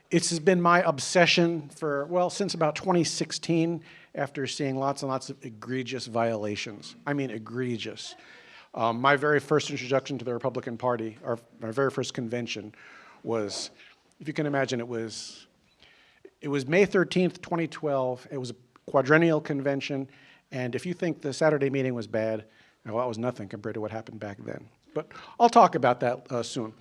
It's been my obsession for, well, since about 2016, after seeing lots and lots of egregious violations. I mean, egregious. My very first introduction to the Republican Party, or my very first convention, was, if you can imagine, it was May 13th, 2012. It was a quadrennial convention, and if you think the Saturday meeting was bad, well, that was nothing compared to what happened back then. But I'll talk about that soon.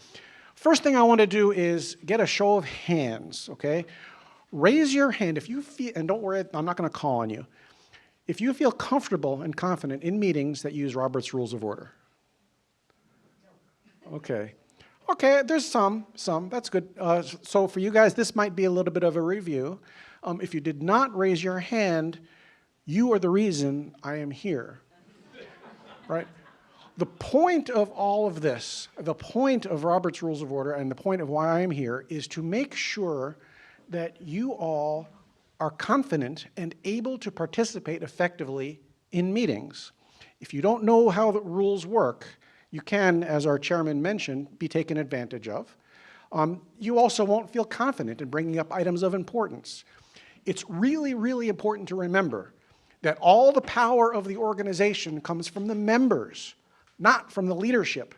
First thing I want to do is get a show of hands, okay? Raise your hand if you feel, and don't worry, I'm not going to call on you. If you feel comfortable and confident in meetings that use Robert's Rules of Order. Okay. Okay, there's some, that's good. So for you guys, this might be a little bit of a review. If you did not raise your hand, you are the reason I am here, right? The point of all of this, the point of Robert's Rules of Order and the point of why I am here is to make sure that you all are confident and able to participate effectively in meetings. If you don't know how the rules work, you can, as our chairman mentioned, be taken advantage of. You also won't feel confident in bringing up items of importance. It's really, really important to remember that all the power of the organization comes from the members, not from the leadership.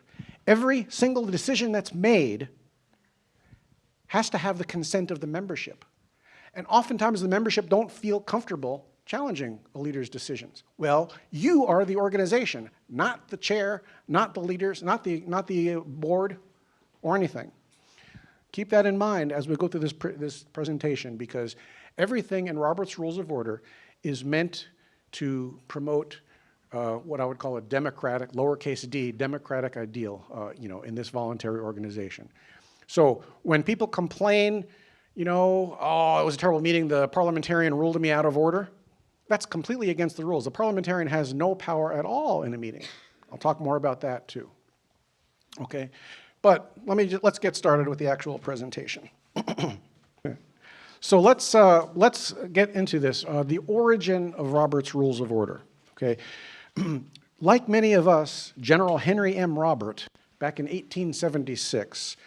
Every single decision that's made has to have the consent of the membership. And oftentimes the membership don't feel comfortable challenging a leader's decisions. Well, you are the organization, not the chair, not the leaders, not the board, or anything. Keep that in mind as we go through this presentation, because everything in Robert's Rules of Order is meant to promote what I would call a democratic, lowercase d, democratic ideal, in this voluntary organization. So when people complain, oh, it was a terrible meeting, the parliamentarian ruled me out of order, that's completely against the rules. The parliamentarian has no power at all in a meeting. I'll talk more about that too. Okay, but let's get started with the actual presentation. So let's get into this, the origin of Robert's Rules of Order. Okay. Like many of us, General Henry M. Robert, back in 1876,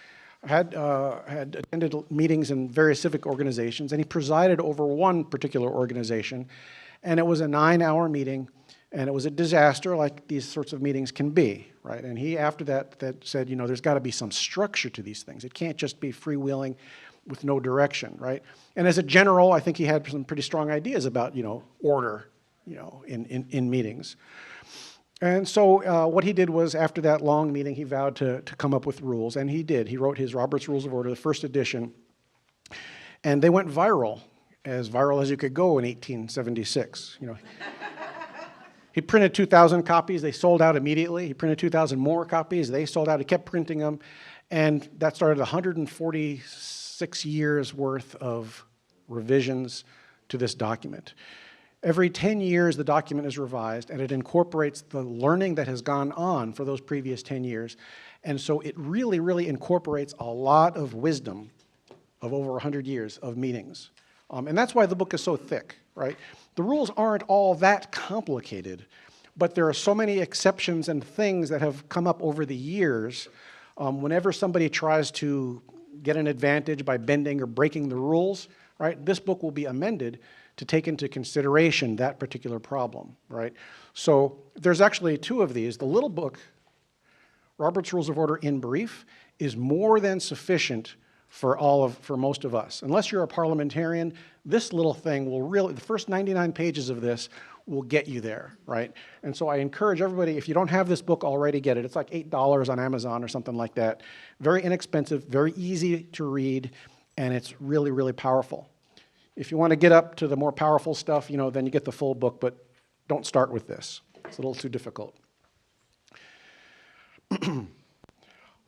had attended meetings in various civic organizations, and he presided over one particular organization, and it was a 9-hour meeting, and it was a disaster like these sorts of meetings can be, right? And he, after that said, there's got to be some structure to these things. It can't just be freewheeling with no direction, right? And as a general, I think he had some pretty strong ideas about, order, in meetings. And so what he did was, after that long meeting, he vowed to come up with rules, and he did. He wrote his Robert's Rules of Order, the first edition, and they went viral as you could go in 1876. He printed 2,000 copies. They sold out immediately. He printed 2,000 more copies. They sold out. He kept printing them, and that started 146 years worth of revisions to this document. Every 10 years, the document is revised, and it incorporates the learning that has gone on for those previous 10 years. And so it really, really incorporates a lot of wisdom of over 100 years of meetings. And that's why the book is so thick, right? The rules aren't all that complicated, but there are so many exceptions and things that have come up over the years. Whenever somebody tries to get an advantage by bending or breaking the rules, right, this book will be amended to take into consideration that particular problem, right? So there's actually 2 of these. The little book, Robert's Rules of Order in Brief, is more than sufficient for most of us. Unless you're a parliamentarian, this little thing will really, the first 99 pages of this will get you there, right? And so I encourage everybody, if you don't have this book already, get it. It's like $8 on Amazon or something like that. Very inexpensive, very easy to read, and it's really, really powerful. If you want to get up to the more powerful stuff, then you get the full book, but don't start with this. It's a little too difficult.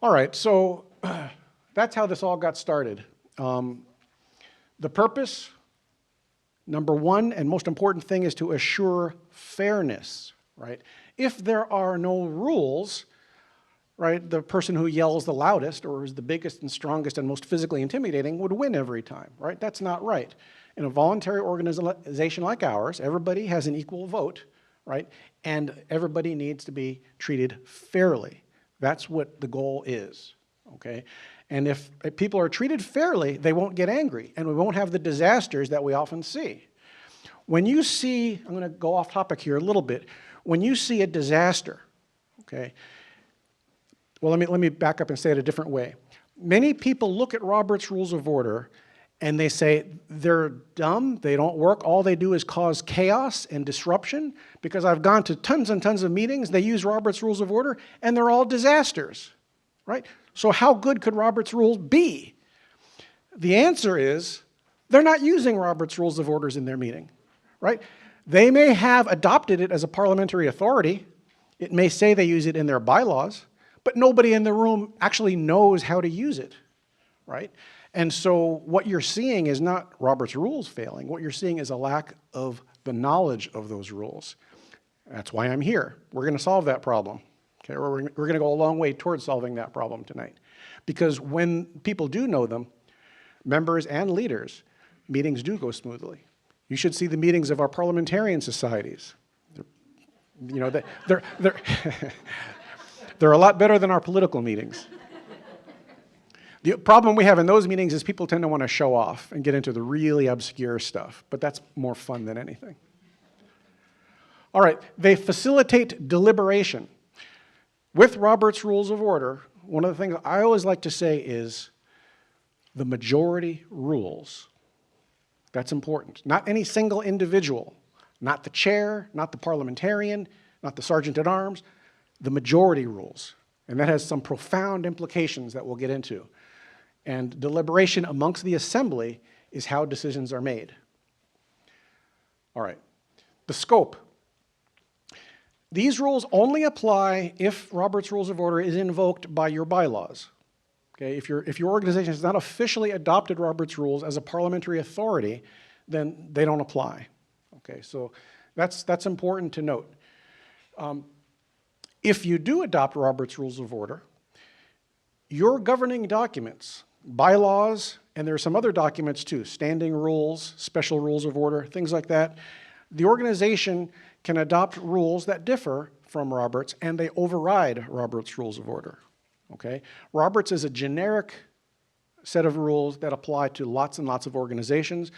All right, so that's how this all got started. The purpose, number one and most important thing, is to assure fairness, right? If there are no rules, right, the person who yells the loudest or is the biggest and strongest and most physically intimidating would win every time, right? That's not right. In a voluntary organization like ours, everybody has an equal vote, right? And everybody needs to be treated fairly. That's what the goal is, okay? And if people are treated fairly, they won't get angry, and we won't have the disasters that we often see. When you see, I'm going to go off topic here a little bit, when you see a disaster, okay, well, let me back up and say it a different way. Many people look at Robert's Rules of Order and they say they're dumb, they don't work, all they do is cause chaos and disruption, because I've gone to tons and tons of meetings, they use Robert's Rules of Order, and they're all disasters, right? So how good could Robert's Rules be? The answer is they're not using Robert's Rules of Orders in their meeting, right? They may have adopted it as a parliamentary authority. It may say they use it in their bylaws, but nobody in the room actually knows how to use it, right? And so what you're seeing is not Robert's Rules failing. What you're seeing is a lack of the knowledge of those rules. That's why I'm here. We're going to solve that problem. Okay, we're going to go a long way towards solving that problem tonight. Because when people do know them, members and leaders, meetings do go smoothly. You should see the meetings of our parliamentarian societies. They're a lot better than our political meetings. The problem we have in those meetings is people tend to want to show off and get into the really obscure stuff, but that's more fun than anything. All right, they facilitate deliberation. With Robert's Rules of Order, one of the things I always like to say is the majority rules. That's important. Not any single individual, not the chair, not the parliamentarian, not the sergeant at arms, the majority rules. And that has some profound implications that we'll get into. And deliberation amongst the assembly is how decisions are made. All right, the scope. These rules only apply if Robert's Rules of Order is invoked by your bylaws. Okay, if your organization has not officially adopted Robert's Rules as a parliamentary authority, then they don't apply. Okay, so that's important to note. If you do adopt Robert's Rules of Order, your governing documents, bylaws, and there are some other documents too, standing rules, special rules of order, things like that, the organization can adopt rules that differ from Robert's, and they override Robert's Rules of Order. Okay? Robert's is a generic set of rules that apply to lots and lots of organizations,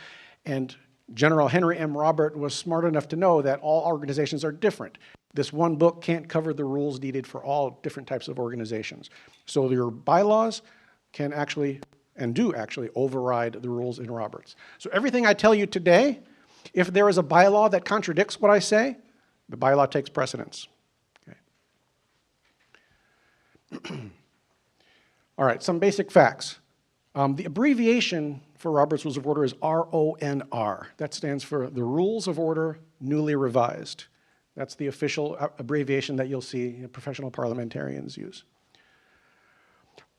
and General Henry M. Robert was smart enough to know that all organizations are different. This one book can't cover the rules needed for all different types of organizations. So your bylaws can actually, and do actually, override the rules in Robert's. So everything I tell you today, if there is a bylaw that contradicts what I say, the bylaw takes precedence. Okay. All right, some basic facts. The abbreviation for Robert's Rules of Order is RONR. That stands for the Rules of Order Newly Revised. That's the official abbreviation that you'll see professional parliamentarians use.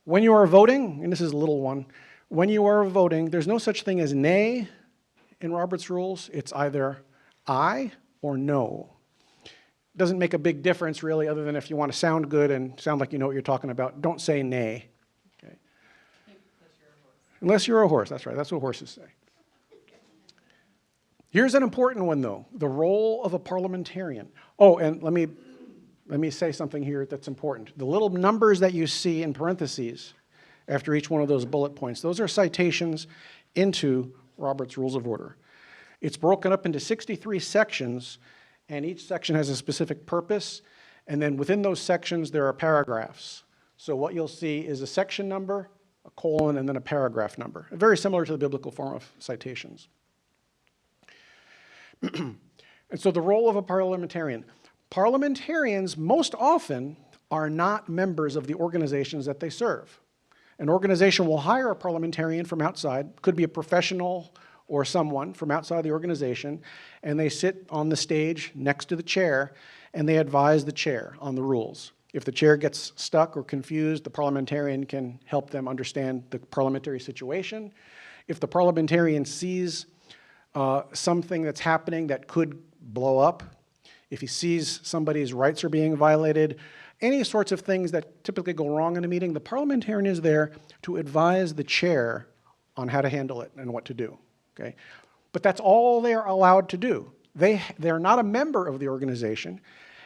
When you are voting, and this is a little one, when you are voting, there's no such thing as nay in Robert's Rules. It's either aye or no. It doesn't make a big difference really, other than if you want to sound good and sound like you know what you're talking about, don't say nay. Okay. Unless you're a horse, that's right, that's what horses say. Here's an important one though, the role of a parliamentarian. Oh, and let me say something here that's important. The little numbers that you see in parentheses after each one of those bullet points, those are citations into Robert's Rules of Order. It's broken up into 63 sections, and each section has a specific purpose, and then within those sections there are paragraphs. So what you'll see is a section number, a colon, and then a paragraph number. Very similar to the biblical form of citations. And so the role of a parliamentarian. Parliamentarians most often are not members of the organizations that they serve. An organization will hire a parliamentarian from outside, could be a professional or someone from outside the organization, and they sit on the stage next to the chair, and they advise the chair on the rules. If the chair gets stuck or confused, the parliamentarian can help them understand the parliamentary situation. If the parliamentarian sees something that's happening that could blow up, if he sees somebody's rights are being violated, any sorts of things that typically go wrong in a meeting, the parliamentarian is there to advise the chair on how to handle it and what to do. Okay? But that's all they're allowed to do. They're not a member of the organization,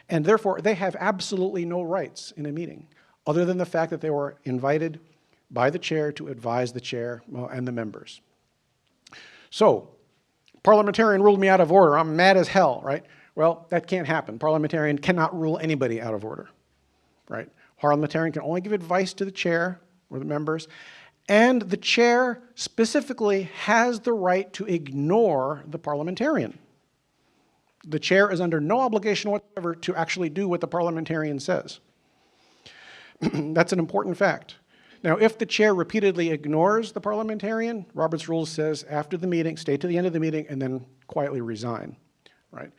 and therefore they have absolutely no rights in a meeting, other than the fact that they were invited, by the chair to advise the chair and the members. So, parliamentarian ruled me out of order. I'm mad as hell, right? Well, that can't happen. Parliamentarian cannot rule anybody out of order, right? Parliamentarian can only give advice to the chair or the members, and the chair specifically has the right to ignore the parliamentarian. The chair is under no obligation whatsoever to actually do what the parliamentarian says. That's an important fact. Now, if the chair repeatedly ignores the parliamentarian, Robert's Rules says after the meeting, stay to the end of the meeting and then quietly resign, right?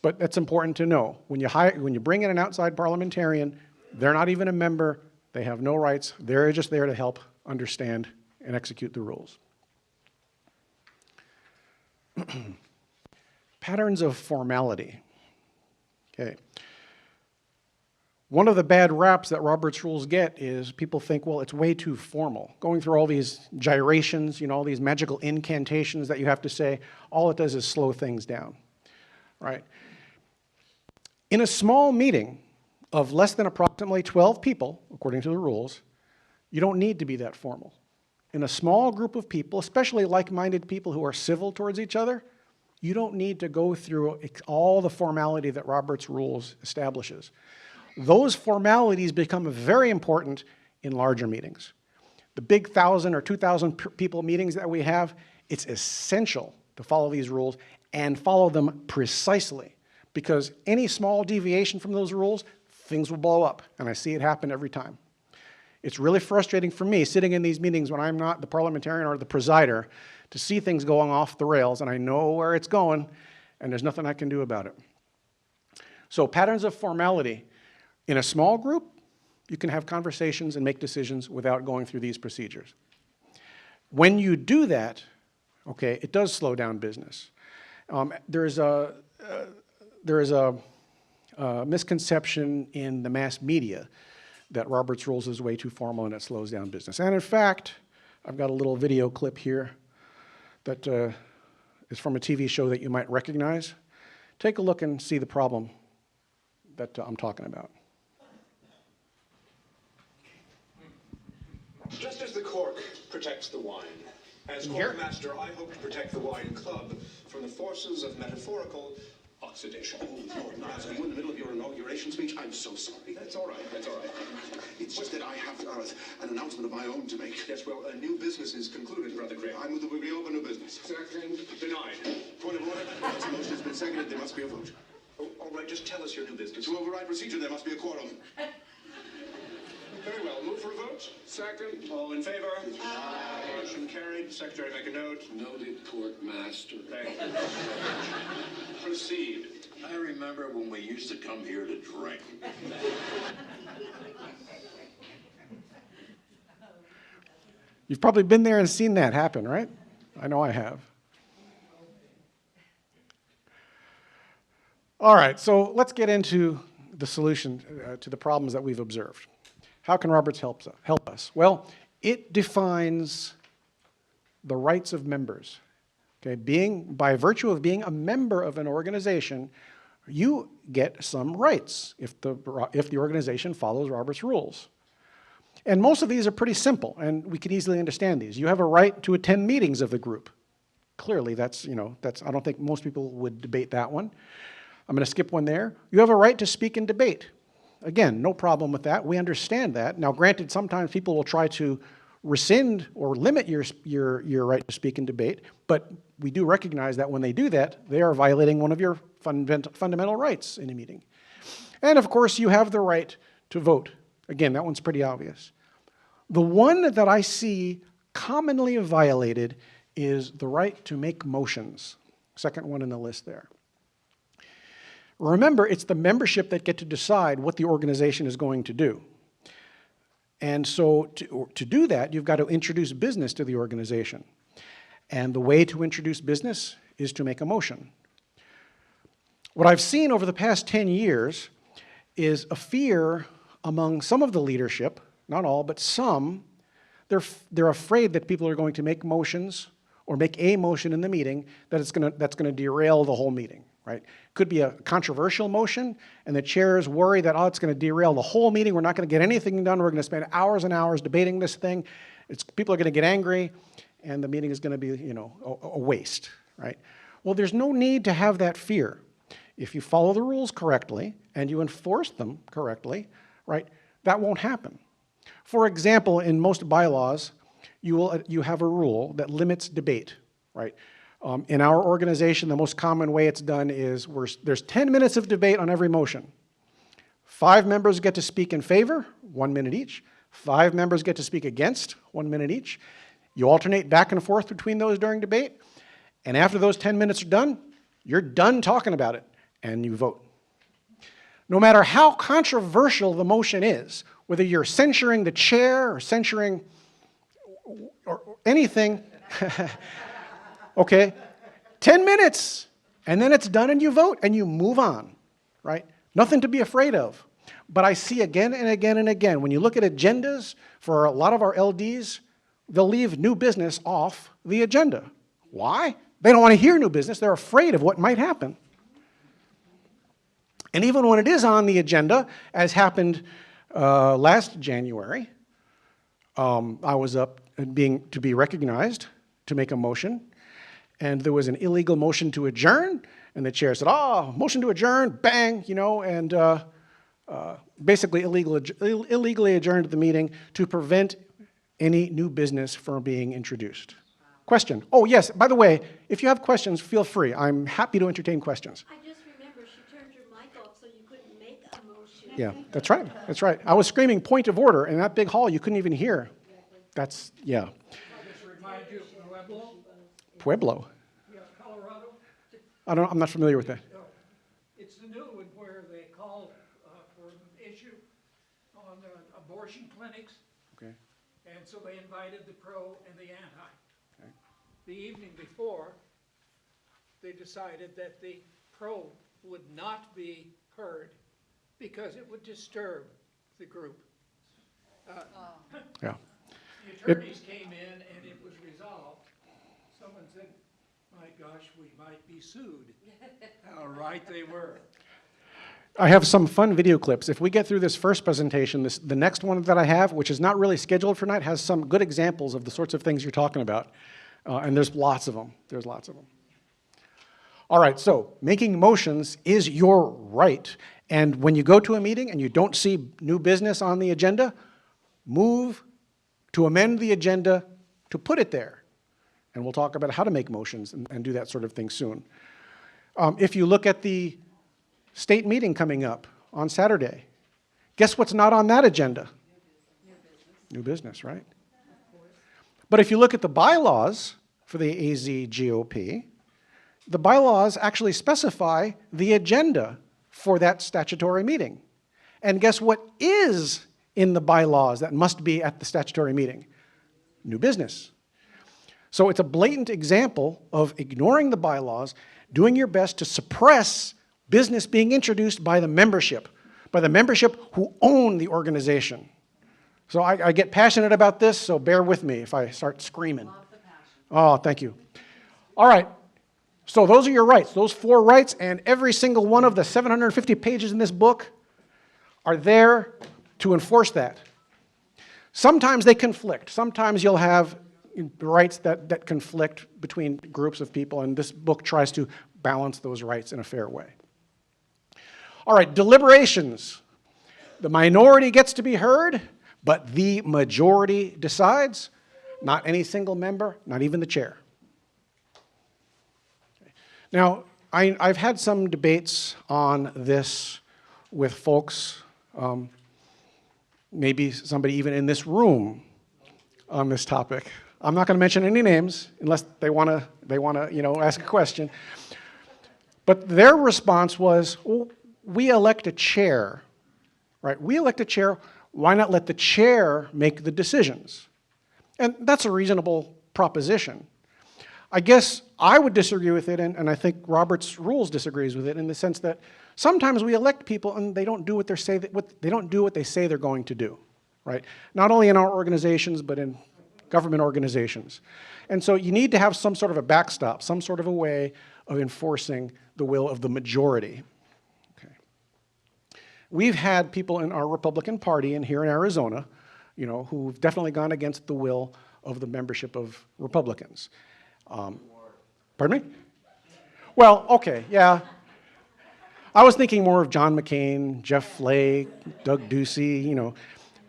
But that's important to know. When you bring in an outside parliamentarian, they're not even a member, they have no rights, they're just there to help understand and execute the rules. Patterns of formality. Okay. One of the bad raps that Robert's Rules get is people think, well, it's way too formal. Going through all these gyrations, all these magical incantations that you have to say, all it does is slow things down, right? In a small meeting of less than approximately 12 people, according to the rules, you don't need to be that formal. In a small group of people, especially like-minded people who are civil towards each other, you don't need to go through all the formality that Robert's Rules establishes. Those formalities become very important in larger meetings. The big 1,000 or 2,000 people meetings that we have, it's essential to follow these rules and follow them precisely, because any small deviation from those rules, things will blow up, and I see it happen every time. It's really frustrating for me sitting in these meetings when I'm not the parliamentarian or the presider to see things going off the rails, and I know where it's going, and there's nothing I can do about it. So patterns of formality. In a small group, you can have conversations and make decisions without going through these procedures. When you do that, okay, it does slow down business. There is a misconception in the mass media that Robert's Rules is way too formal and it slows down business. And in fact, I've got a little video clip here that is from a TV show that you might recognize. Take a look and see the problem that I'm talking about. Just as the cork protects the wine, as cork master, I hope to protect the wine club from the forces of metaphorical oxidation. Oh, Lord, Master, you in the middle of your inauguration speech? I'm so sorry. That's all right, that's all right. It's just that I have an announcement of my own to make. Yes, well, new business is concluded, Brother Craig. I move that we reopen new business. Second, denied. Point of order. Once a motion has been seconded, there must be a vote. Oh, all right, just tell us your new business. To override procedure, there must be a quorum. Very well, move for a vote. Second, all in favor? Aye. Motion carried. Secretary, make a note. Noted, Court Master. Thank you. Proceed. I remember when we used to come here to drink. You've probably been there and seen that happen, right? I know I have. All right, so let's get into the solution to the problems that we've observed. How can Roberts help us? Well, it defines the rights of members. Okay, by virtue of being a member of an organization, you get some rights if the organization follows Robert's Rules. And most of these are pretty simple, and we can easily understand these. You have a right to attend meetings of the group. Clearly, I don't think most people would debate that one. I'm going to skip one there. You have a right to speak and debate. Again, no problem with that. We understand that. Now, granted, sometimes people will try to rescind or limit your right to speak and debate, but we do recognize that when they do that, they are violating one of your fundamental rights in a meeting. And of course, you have the right to vote. Again, that one's pretty obvious. The one that I see commonly violated is the right to make motions. Second one in the list there. Remember, it's the membership that get to decide what the organization is going to do. And so to do that, you've got to introduce business to the organization. And the way to introduce business is to make a motion. What I've seen over the past 10 years is a fear among some of the leadership, not all, but some. They're afraid that people are going to make motions or make a motion in the meeting that's going to derail the whole meeting. right? Could be a controversial motion, and the chairs worry that, oh, it's going to derail the whole meeting. We're not going to get anything done. We're going to spend hours and hours debating this thing. People are going to get angry, and the meeting is going to be, a waste, right? Well, there's no need to have that fear. If you follow the rules correctly and you enforce them correctly, right, that won't happen. For example, in most bylaws, you have a rule that limits debate, right? In our organization, the most common way it's done is there's 10 minutes of debate on every motion. 5 members get to speak in favor, 1 minute each. 5 members get to speak against, 1 minute each. You alternate back and forth between those during debate, and after those 10 minutes are done, you're done talking about it, and you vote. No matter how controversial the motion is, whether you're censuring the chair or censuring or anything, okay, 10 minutes, and then it's done and you vote and you move on, right? Nothing to be afraid of. But I see again and again and again, when you look at agendas for a lot of our LDs, they'll leave new business off the agenda. Why? They don't want to hear new business. They're afraid of what might happen. And even when it is on the agenda, as happened last January, I was up to be recognized to make a motion, and there was an illegal motion to adjourn, and the chair said, motion to adjourn, bang, and basically illegally adjourned the meeting to prevent any new business from being introduced. Question. Oh, yes, by the way, if you have questions, feel free. I'm happy to entertain questions. I just remember she turned your mic off so you couldn't make a motion. Yeah, that's right. That's right. I was screaming point of order in that big hall. You couldn't even hear. That's, yeah. This remind you of Pueblo? Pueblo. Yeah, Colorado? I'm not familiar with that. It's the new one where they called for an issue on abortion clinics, Okay. and so they invited the pro and the anti. Okay. The evening before, they decided that the pro would not be heard because it would disturb the group. Yeah. The attorneys came in and it was resolved. Someone said, my gosh, we might be sued. How right they were. I have some fun video clips. If we get through this first presentation, the next one that I have, which is not really scheduled for tonight, has some good examples of the sorts of things you're talking about. And there's lots of them. There's lots of them. All right, so making motions is your right. And when you go to a meeting and you don't see new business on the agenda, move to amend the agenda to put it there. And we'll talk about how to make motions and do that sort of thing soon. If you look at the state meeting coming up on Saturday, guess what's not on that agenda? New business, right? But if you look at the bylaws for the AZGOP, the bylaws actually specify the agenda for that statutory meeting. And guess what is in the bylaws that must be at the statutory meeting? New business. So it's a blatant example of ignoring the bylaws, doing your best to suppress business being introduced by the membership who own the organization. So I get passionate about this, so bear with me if I start screaming. Love the passion. Oh, thank you. All right. So those are your rights, those 4 rights, and every single one of the 750 pages in this book are there to enforce that. Sometimes they conflict. Sometimes you'll have rights that conflict between groups of people, and this book tries to balance those rights in a fair way. All right, deliberations. The minority gets to be heard, but the majority decides. Not any single member, not even the chair. Now, I've had some debates on this with folks, maybe somebody even in this room on this topic. I'm not going to mention any names unless they want to, ask a question. But their response was, well, we elect a chair, right? We elect a chair. Why not let the chair make the decisions? And that's a reasonable proposition. I guess I would disagree with it, and I think Robert's Rules disagrees with it in the sense that sometimes we elect people and they don't do what they say they're going to do, right? Not only in our organizations, but in government organizations. And so you need to have some sort of a backstop, some sort of a way of enforcing the will of the majority. Okay. We've had people in our Republican Party and here in Arizona, you know, who've definitely gone against the will of the membership of Republicans. Pardon me? Well, okay, yeah. I was thinking more of John McCain, Jeff Flake, Doug Ducey, you know,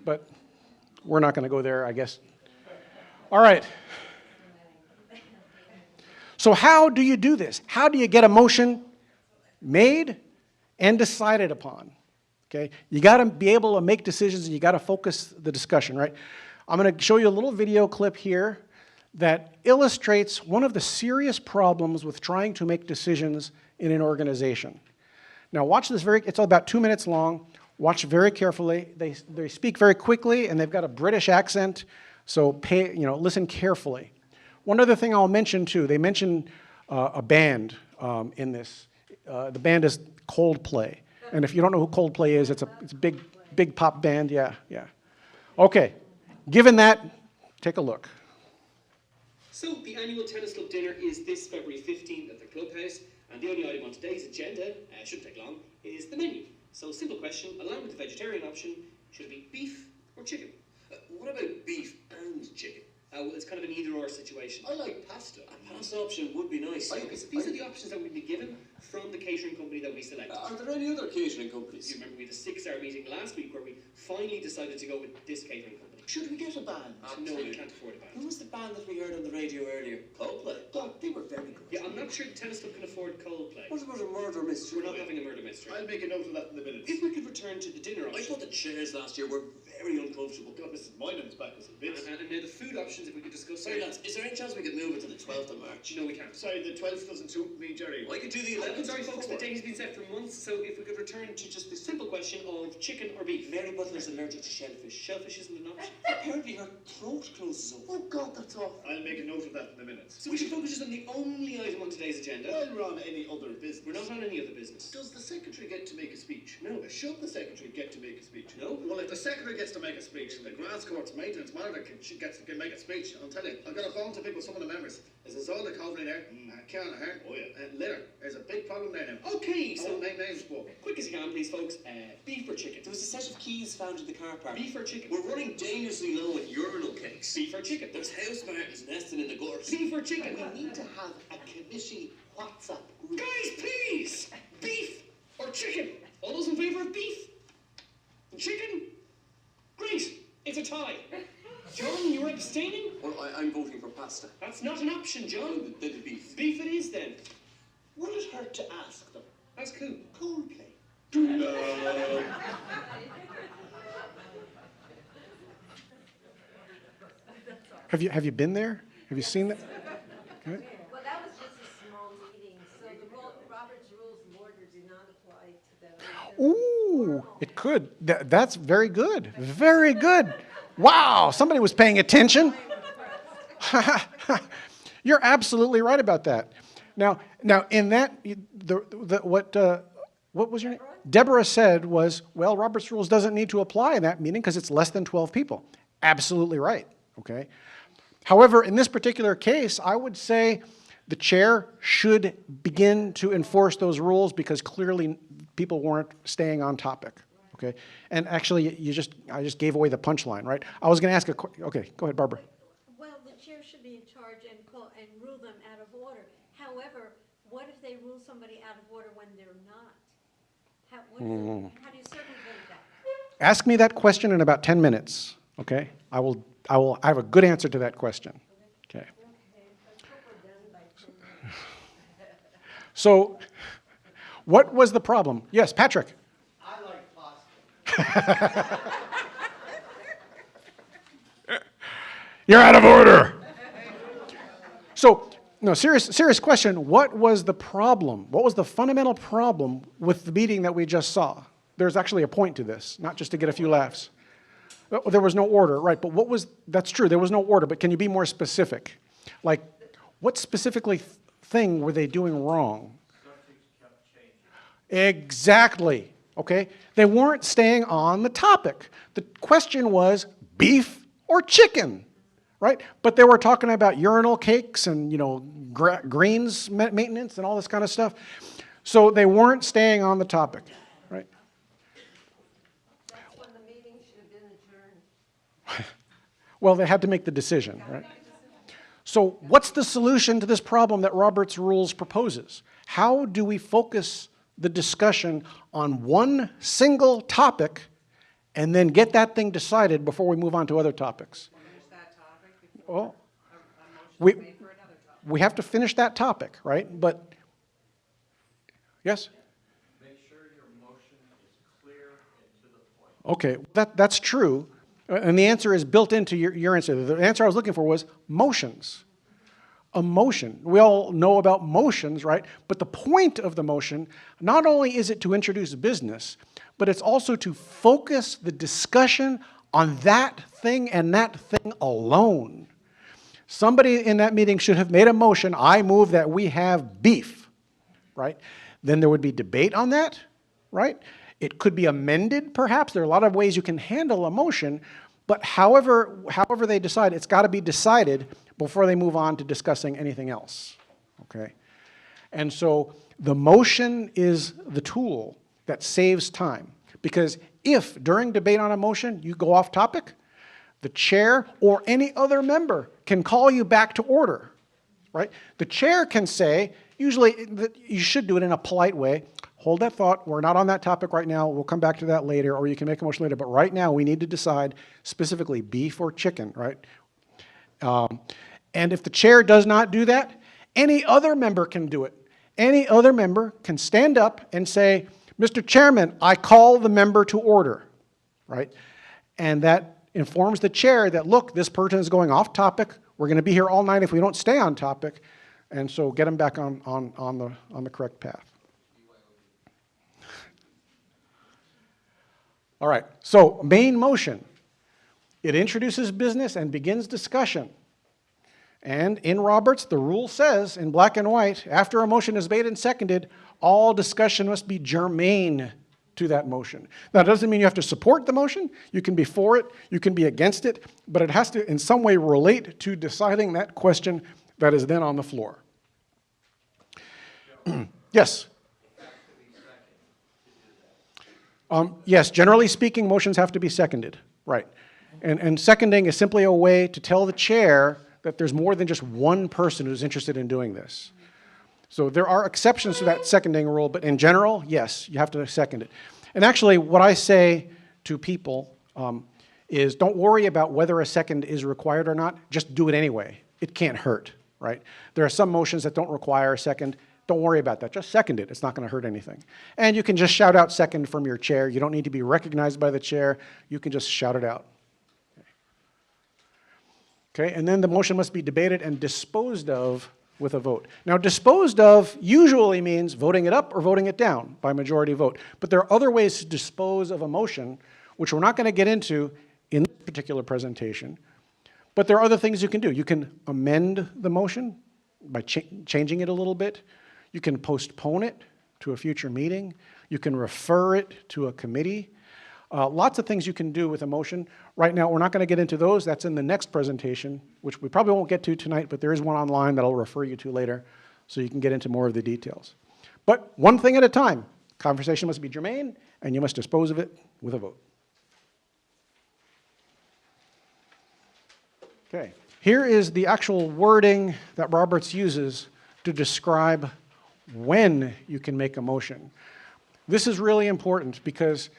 but we're not going to go there, I guess. All right. So how do you do this? How do you get a motion made and decided upon? Okay, you got to be able to make decisions and you got to focus the discussion, right? I'm going to show you a little video clip here that illustrates one of the serious problems with trying to make decisions in an organization. Now watch this it's about 2 minutes long. Watch very carefully. They speak very quickly and they've got a British accent, so listen carefully. One other thing I'll mention too, they mention a band in this. The band is Coldplay. And if you don't know who Coldplay is, it's a big pop band, yeah. Okay, given that, take a look. So the annual Tennis Club dinner is this February 15th at the Clubhouse, and the only item on today's agenda, shouldn't take long, is the menu. So simple question, along with the vegetarian option, should it be beef or chicken? What about beef and chicken? Well, it's kind of an either-or situation. I like pasta. A pasta option would be nice. I- Okay, so these are the options that we've been given from the catering company that we selected. Are there any other catering companies? You remember we had a 6-hour meeting last week where we finally decided to go with this catering company. Should we get a band? No, we can't afford a Who band. was the band that we heard on the radio earlier? Coldplay. God, they were very good. Yeah, I'm not sure the Tennis Club can afford Coldplay. What about a murder mystery? We're not having a murder mystery. I'll make a note of that in a minute. If we could return to the dinner I option. thought the chairs last year were very uncomfortable. God, Mrs. Moynihan's back is a bit. And now the food options, if we could discuss. Sorry lads, is there any chance we could move it to the 12th of March? No, we can't. Sorry, the 12th doesn't suit me, Jerry. I could do the I'm 11th. sorry, folks, the date has been set for months, so if we could return to just the simple question of chicken or beef. Mary Butler's allergic to shellfish. Shellfish isn't an option. Apparently her throat closes up. Oh God, that's awful. I'll make a note of that in a minute. So we should focus just on the only item on today's agenda. While we're on any other business, We're not on any other business. does the secretary get to make a speech? No. Should the secretary get to make a speech? No. Well, if the secretary gets to make a speech and the grass court's maintenance manager gets to make a speech, I'll tell you, I've got a bone to pick with some of the members. There's Zolda Coveney there, Karen Ahern, Litter. There's a big problem there now. Okay, So so name names, but quick as you can, please, folks. Beef or chicken? There was a set of keys found in the car park. Beef or chicken? We're running dangerously low with urinal cakes. Beef or chicken? There's house martins nesting in the gutters. Beef or chicken? We need to have a committee WhatsApp group. Guys, please! Beef or chicken? All those in favour of beef? Chicken? Great, it's a tie. John, you're abstaining? Well, I'm voting for pasta. That's not an option, John. Then the beef. Beef it is then. Would it hurt to ask them? Ask who? Coldplay. Have you been there? Have you seen that? Okay. Well, that was just a small meeting, so the Robert's Rules of Order do not apply to them. Ooh, it could. That's very good. Very good. Wow, somebody was paying attention. You're absolutely right about that. Now, in that, what was your name? Deborah said was, well, Robert's Rules doesn't need to apply in that meeting because it's less than 12 people. Absolutely right, okay? However, in this particular case, I would say the chair should begin to enforce those rules because clearly people weren't staying on topic, okay? And actually, I just gave away the punchline, right? I was going to ask okay, go ahead, Barbara. Well, the chair should be in charge and rule them out of order. However, what if they rule somebody out of order when they're not? How do you circumvent that? Ask me that question in about 10 minutes, okay? I have a good answer to that question, okay? So, what was the problem? Yes, Patrick. I like pasta. You're out of order. So, no, serious question. What was the problem? What was the fundamental problem with the meeting that we just saw? There's actually a point to this, not just to get a few laughs. There was no order, right, but that's true, there was no order, but can you be more specific? Like, what specifically thing were they doing wrong? Exactly, okay? They weren't staying on the topic. The question was beef or chicken, right? right? But they were talking about urinal cakes and, you know, greens maintenance and all this kind of stuff. So they weren't staying on the topic, right? That's when the meeting should have been adjourned. Well, they had to make the decision, right? So what's the solution to this problem that Robert's Rules proposes? How do we focus the discussion on one single topic and then get that thing decided before we move on to other topics? Well, we have to finish that topic, right? But, yes? Make sure your motion is clear and to the point. Okay, that's true. And the answer is built into your answer. The answer I was looking for was motions. A motion. We all know about motions, right? But the point of the motion, not only is it to introduce business, but it's also to focus the discussion on that thing and that thing alone. Somebody in that meeting should have made a motion, I move that we have beef, right? Then there would be debate on that, right? It could be amended, perhaps. There are a lot of ways you can handle a motion, but however they decide, it's got to be decided before they move on to discussing anything else, okay? And so the motion is the tool that saves time, because if during debate on a motion you go off topic, the chair or any other member can call you back to order, right? The chair can say, usually you should do it in a polite way, hold that thought, we're not on that topic right now, we'll come back to that later, or you can make a motion later, but right now we need to decide specifically beef or chicken, right? And if the chair does not do that, any other member can do it. Any other member can stand up and say, Mr. Chairman, I call the member to order, right? And that informs the chair that, look, this person is going off topic, we're going to be here all night if we don't stay on topic, and so get them back on the correct path. All right, so main motion. It introduces business and begins discussion. And in Roberts, the rule says in black and white, after a motion is made and seconded, all discussion must be germane to that motion. Now, it doesn't mean you have to support the motion. You can be for it, you can be against it, but it has to in some way relate to deciding that question that is then on the floor. Yes? Yes, generally speaking, motions have to be seconded, right? And seconding is simply a way to tell the chair that there's more than just one person who's interested in doing this. So there are exceptions to that seconding rule, but in general, yes, you have to second it. And actually, what I say to people is don't worry about whether a second is required or not, just do it anyway. It can't hurt, right? There are some motions that don't require a second. Don't worry about that. Just second it. It's not going to hurt anything. And you can just shout out second from your chair. You don't need to be recognized by the chair. You can just shout it out. Okay, and then the motion must be debated and disposed of with a vote. Now, disposed of usually means voting it up or voting it down by majority vote. But there are other ways to dispose of a motion, which we're not going to get into in this particular presentation. But there are other things you can do. You can amend the motion by changing it a little bit. You can postpone it to a future meeting. You can refer it to a committee. Lots of things you can do with a motion. Right now, we're not going to get into those. That's in the next presentation, which we probably won't get to tonight, but there is one online that I'll refer you to later, so you can get into more of the details. But one thing at a time. Conversation must be germane, and you must dispose of it with a vote. Okay, here is the actual wording that Roberts uses to describe when you can make a motion. This is really important because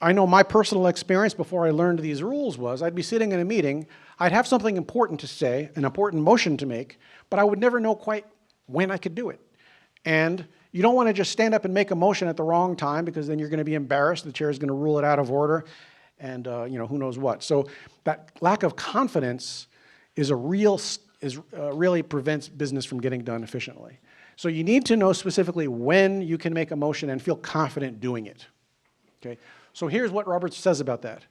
I know my personal experience before I learned these rules was I'd be sitting in a meeting, I'd have something important to say, an important motion to make, but I would never know quite when I could do it. And you don't want to just stand up and make a motion at the wrong time because then you're going to be embarrassed, the chair is going to rule it out of order, and who knows what. So that lack of confidence is really prevents business from getting done efficiently. So you need to know specifically when you can make a motion and feel confident doing it. Okay? So here's what Roberts says about that.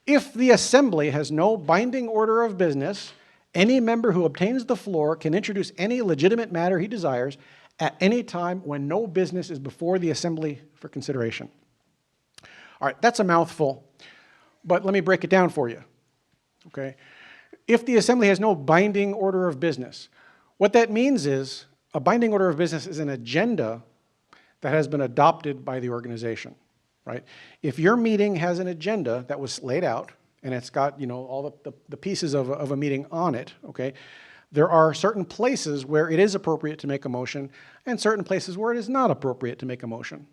If the assembly has no binding order of business, any member who obtains the floor can introduce any legitimate matter he desires at any time when no business is before the assembly for consideration. All right, that's a mouthful, but let me break it down for you. Okay? if the assembly has no binding order of business, what that means is a binding order of business is an agenda that has been adopted by the organization, right? If your meeting has an agenda that was laid out and it's got, you know, all the pieces of a meeting on it, okay, there are certain places where it is appropriate to make a motion and certain places where it is not appropriate to make a motion,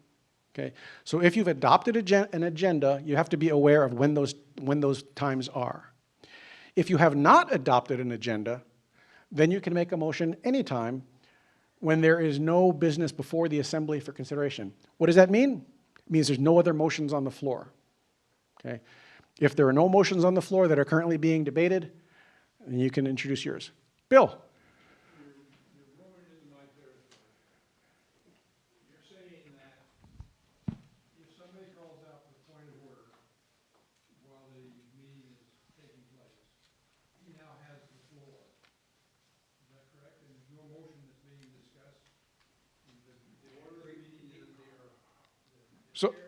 okay? So if you've adopted an agenda, you have to be aware of when those times are. If you have not adopted an agenda, then you can make a motion anytime when there is no business before the assembly for consideration. What does that mean? It means there's no other motions on the floor, okay? If there are no motions on the floor that are currently being debated, then you can introduce yours. Bill. You're going into my territory. You're saying that if somebody calls out for point of order while the meeting is taking place, he now has the floor. Is that correct? And there's no motion that's being discussed? The order of the meeting is there. So,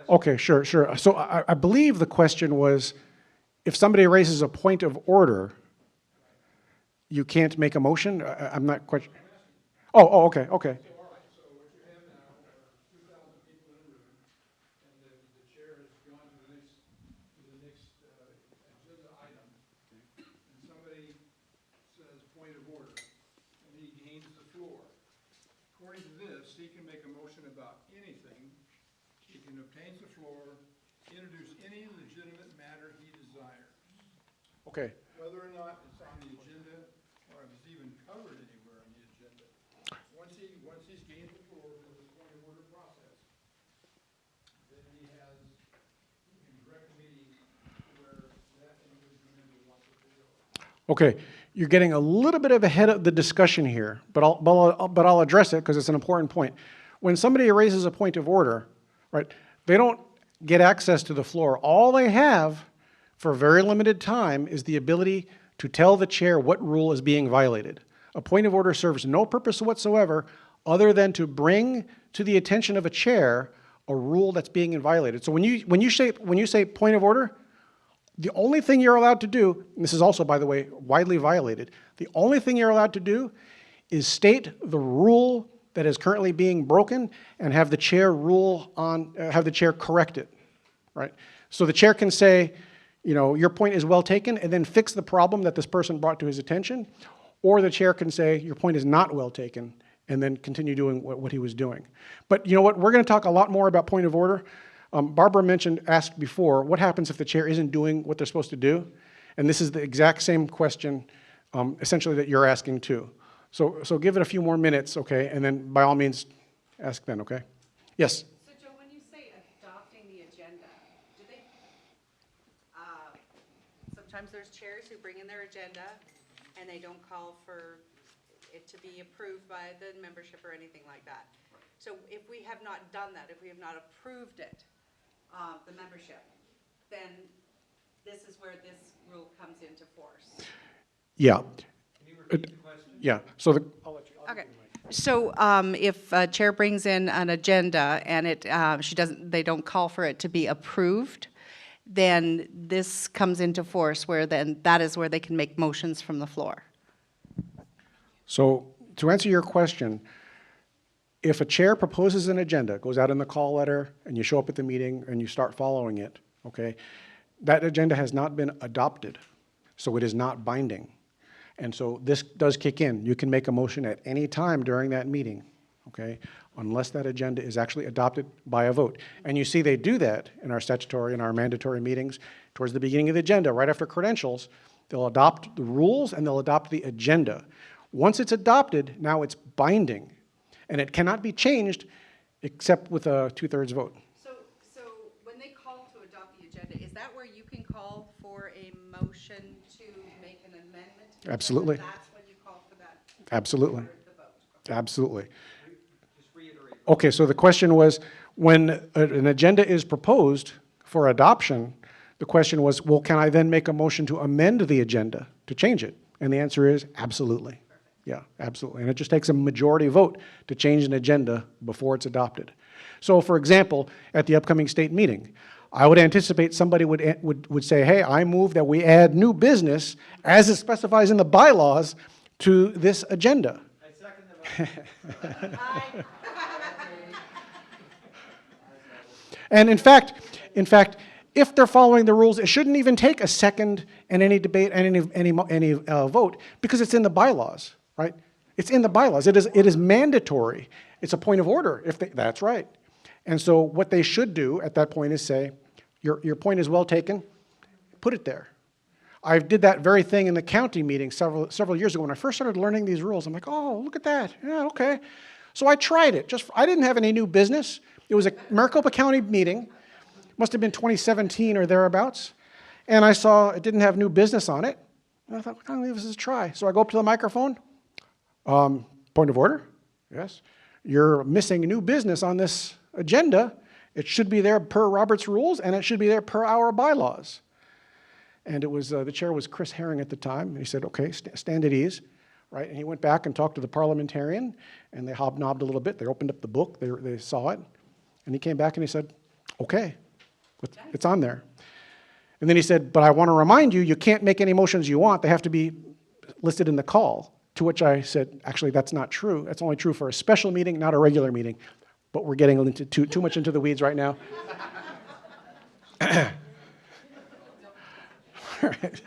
okay, sure. So I believe the question was, if somebody raises a point of order, you can't make a motion? I'm not quite. Oh, okay. All right, so what you have now are 2,000 people in a room, and the chair has gone to the next agenda item, and somebody says point of order, and he gains the floor. According to this, he can make a motion about anything. He can obtain the floor, introduce any legitimate matter he desires, Okay. whether or not it's on the agenda or if it's even covered anywhere on the agenda. Once he's gained the floor through this point of order process, then he can direct the meeting where that individual member wants it to go. Okay, you're getting a little bit ahead of the discussion here, but I'll address it because it's an important point. When somebody raises a point of order, right, they don't get access to the floor. All they have for a very limited time is the ability to tell the chair what rule is being violated. A point of order serves no purpose whatsoever other than to bring to the attention of a chair a rule that's being violated. So when you say point of order, the only thing you're allowed to do, and this is also, by the way, widely violated, the only thing you're allowed to do is state the rule that is currently being broken and have the chair have the chair correct it, right? So the chair can say, you know, your point is well taken, and then fix the problem that this person brought to his attention, or the chair can say, your point is not well taken, and then continue doing what he was doing. But you know what, we're gonna talk a lot more about point of order. Barbara asked before, what happens if the chair isn't doing what they're supposed to do? And this is the exact same question, essentially, that you're asking too. So give it a few more minutes, okay, and then by all means, ask then, okay? Yes? So Joe, when you say adopting the agenda, do they, sometimes there's chairs who bring in their agenda and they don't call for it to be approved by the membership or anything like that. So if we have not done that, if we have not approved it, the membership, then this is where this rule comes into force. Yeah. Can you repeat the question? Yeah, so Okay. So if a chair brings in an agenda and they don't call for it to be approved, then this comes into force where then that is where they can make motions from the floor. So to answer your question, if a chair proposes an agenda, goes out in the call letter, and you show up at the meeting and you start following it, okay, that agenda has not been adopted, so it is not binding. And so this does kick in. You can make a motion at any time during that meeting, okay, unless that agenda is actually adopted by a vote. And you see they do that in our statutory and our mandatory meetings towards the beginning of the agenda, right after credentials. They'll adopt the rules and they'll adopt the agenda. Once it's adopted, now it's binding. And it cannot be changed except with a 2/3 vote. So when they call to adopt the agenda, is that where you can call for a motion to make an amendment to the Absolutely. agenda? That's when you call for that? Absolutely. For the vote? Absolutely. Just reiterate. Okay, so the question was, when an agenda is proposed for adoption, the question was, well, can I then make a motion to amend the agenda, to change it? And the answer is absolutely. Yeah, absolutely. And it just takes a majority vote to change an agenda before it's adopted. So for example, at the upcoming state meeting, I would anticipate somebody would say, hey, I move that we add new business as it specifies in the bylaws to this agenda. And in fact, if they're following the rules, it shouldn't even take a second and any debate and any vote, because it's in the bylaws, right? It's in the bylaws. It is mandatory. It's a point of order. That's right. And so what they should do at that point is say, your point is well taken. Put it there. I did that very thing in the county meeting several years ago when I first started learning these rules. I'm like, oh, look at that. Yeah, okay. So I tried it. I didn't have any new business. It was a Maricopa County meeting. Must have been 2017 or thereabouts. And I saw it didn't have new business on it. And I thought, well, I'll give this a try. So I go up to the microphone. Point of order. Yes. You're missing new business on this agenda. It should be there per Robert's rules, and it should be there per our bylaws. And it was, the chair was Chris Herring at the time, and he said, okay, stand at ease, right? And he went back and talked to the parliamentarian, and they hobnobbed a little bit. They opened up the book, they saw it, and he came back and he said, okay, it's on there. And then he said, but I want to remind you, you can't make any motions you want. They have to be listed in the call. To which I said, actually, that's not true. That's only true for a special meeting, not a regular meeting. But we're getting into too much into the weeds right now. Right.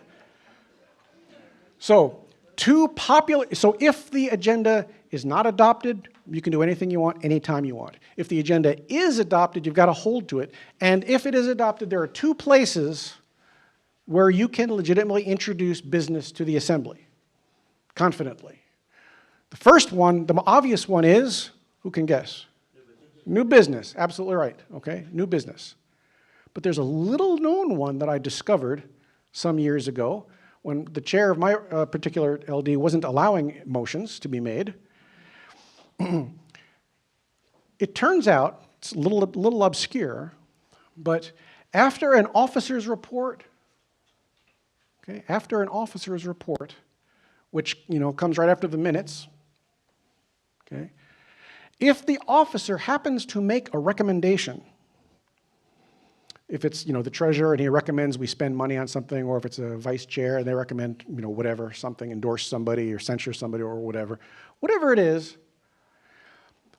So if the agenda is not adopted, you can do anything you want, anytime you want. If the agenda is adopted, you've got to hold to it. And if it is adopted, there are two places where you can legitimately introduce business to the assembly, confidently. The first one, the obvious one is, who can guess? New business, absolutely right, okay, new business. But there's a little known one that I discovered some years ago when the chair of my particular LD wasn't allowing motions to be made. It turns out, it's a little obscure, but after an officer's report, okay, after an officer's report, which comes right after the minutes, okay, if the officer happens to make a recommendation, if it's the treasurer and he recommends we spend money on something, or if it's a vice chair and they recommend whatever, something, endorse somebody or censure somebody or whatever it is,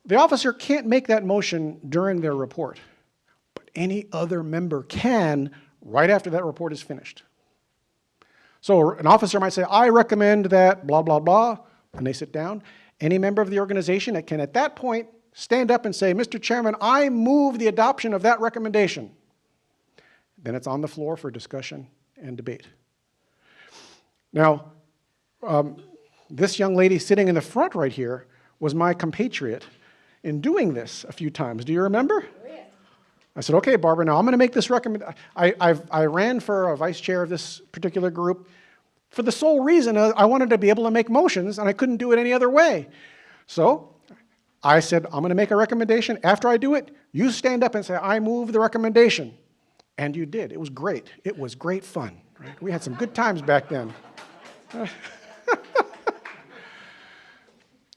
the officer can't make that motion during their report, but any other member can right after that report is finished. So an officer might say, I recommend that blah, blah, blah, and they sit down. Any member of the organization can at that point stand up and say, Mr. Chairman, I move the adoption of that recommendation. Then it's on the floor for discussion and debate. Now, this young lady sitting in the front right here was my compatriot in doing this a few times. Do you remember? Oh, yeah. I said, okay, Barbara, now I'm going to make this recommendation. I ran for a vice chair of this particular group for the sole reason I wanted to be able to make motions, and I couldn't do it any other way. So I said, I'm going to make a recommendation. After I do it, you stand up and say, I move the recommendation. And you did. It was great. It was great fun. Right? We had some good times back then.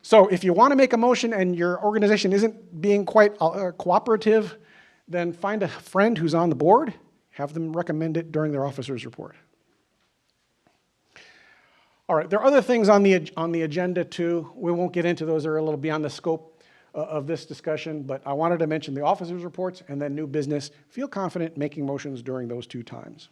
So if you want to make a motion and your organization isn't being quite cooperative, then find a friend who's on the board, have them recommend it during their officer's report. All right, there are other things on the agenda too. We won't get into those. They're a little beyond the scope of this discussion, but I wanted to mention the officers' reports and then new business. Feel confident making motions during those two times.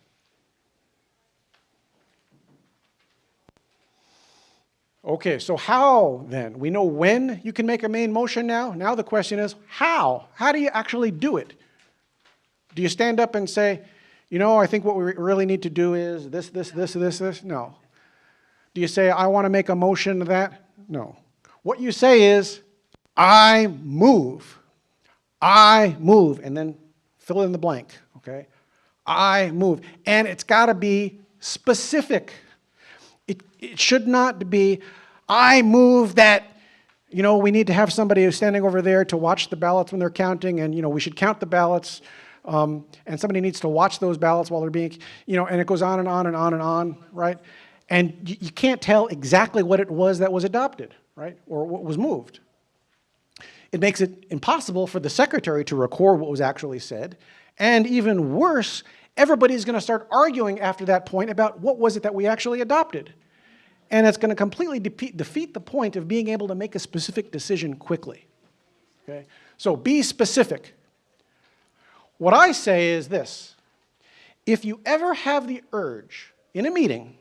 Okay, so how then? We know when you can make a main motion now. Now the question is how? How do you actually do it? Do you stand up and say, I think what we really need to do is this? No. Do you say, I want to make a motion that? No. What you say is, I move, and then fill in the blank, okay? I move, and it's got to be specific. It should not be, I move that, we need to have somebody who's standing over there to watch the ballots when they're counting, and, we should count the ballots, and somebody needs to watch those ballots while they're being, and it goes on and on and on and on, right? And you can't tell exactly what it was that was adopted, right, or what was moved. It makes it impossible for the secretary to record what was actually said, And even worse, everybody's going to start arguing after that point about what was it that we actually adopted. And it's going to completely defeat the point of being able to make a specific decision quickly. Okay? So be specific. What I say is this. If you ever have the urge in a meeting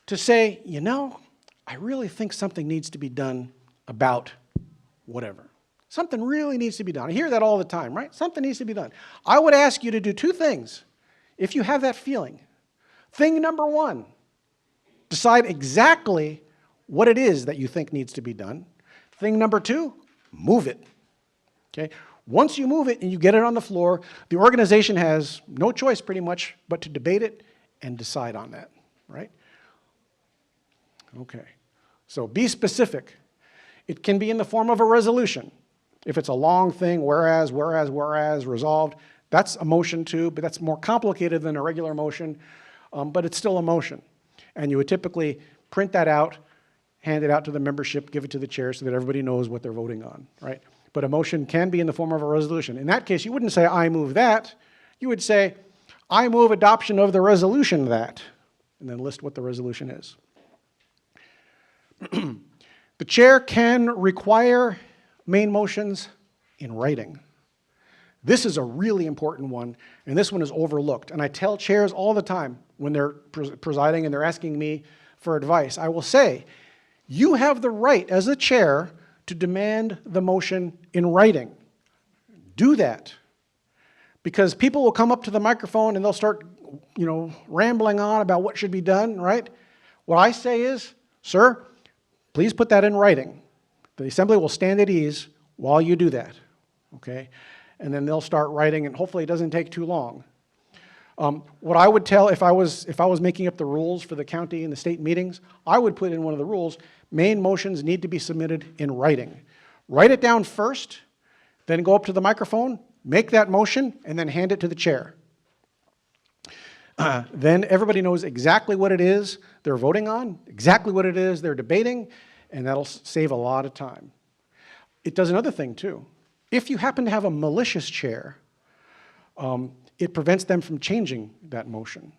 to say, you know, I really think something needs to be done about whatever. Something really needs to be done. I hear that all the time, right? Something needs to be done. I would ask you to do two things if you have that feeling. Thing number one, decide exactly what it is that you think needs to be done. Thing number two, move it. Okay? Once you move it and you get it on the floor, the organization has no choice pretty much but to debate it and decide on that, right? Okay. So be specific. It can be in the form of a resolution. If it's a long thing, whereas, resolved, that's a motion too, but that's more complicated than a regular motion, but it's still a motion. And you would typically print that out, hand it out to the membership, give it to the chair so that everybody knows what they're voting on, right? But a motion can be in the form of a resolution. In that case, you wouldn't say, I move that. You would say, I move adoption of the resolution that, and then list what the resolution is. The chair can require main motions in writing. This is a really important one, and this one is overlooked. And I tell chairs all the time when they're presiding and they're asking me for advice, I will say, you have the right as a chair to demand the motion in writing. Do that. Because people will come up to the microphone and they'll start, rambling on about what should be done, right? What I say is, sir, please put that in writing. The assembly will stand at ease while you do that, okay? And then they'll start writing, and hopefully it doesn't take too long. What I would tell if I was making up the rules for the county and the state meetings, I would put in one of the rules, main motions need to be submitted in writing. Write it down first, then go up to the microphone, make that motion, and then hand it to the chair. Then everybody knows exactly what it is they're voting on, exactly what it is they're debating, and that'll save a lot of time. It does another thing too. If you happen to have a malicious chair, it prevents them from changing that motion.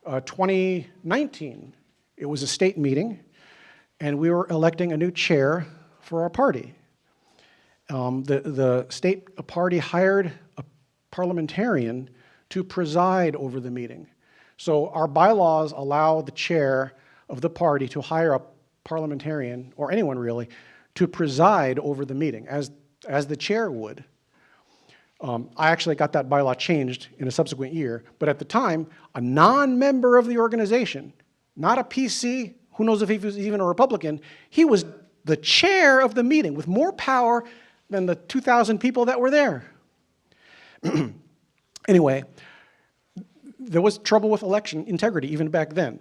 2019, it was a state meeting, and we were electing a new chair for our party. The state party hired a parliamentarian to preside over the meeting. So our bylaws allow the chair of the party to hire a parliamentarian, or anyone really, to preside over the meeting, as the chair would. I actually got that bylaw changed in a subsequent year, but at the time, a non-member of the organization, not a PC, who knows if he was even a Republican, he was the chair of the meeting with more power than the 2,000 people that were there. Anyway, there was trouble with election integrity even back then.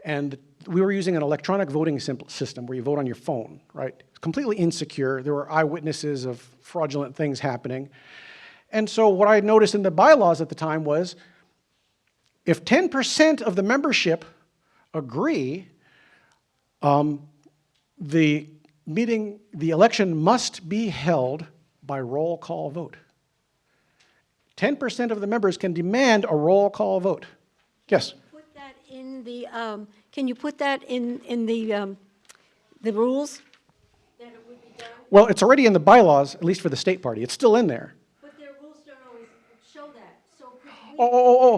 And we were using an electronic voting system where you vote on your phone, right? It's completely insecure. There were eyewitnesses of fraudulent things happening. And so what I noticed in the bylaws at the time was, if 10% of the membership agree, the election must be held by roll call vote. 10% of the members can demand a roll call vote. Yes? Put that in the, can you put that in the rules? That it would be done? Well, it's already in the bylaws, at least for the state party. It's still in there. But their rules don't always show that, so could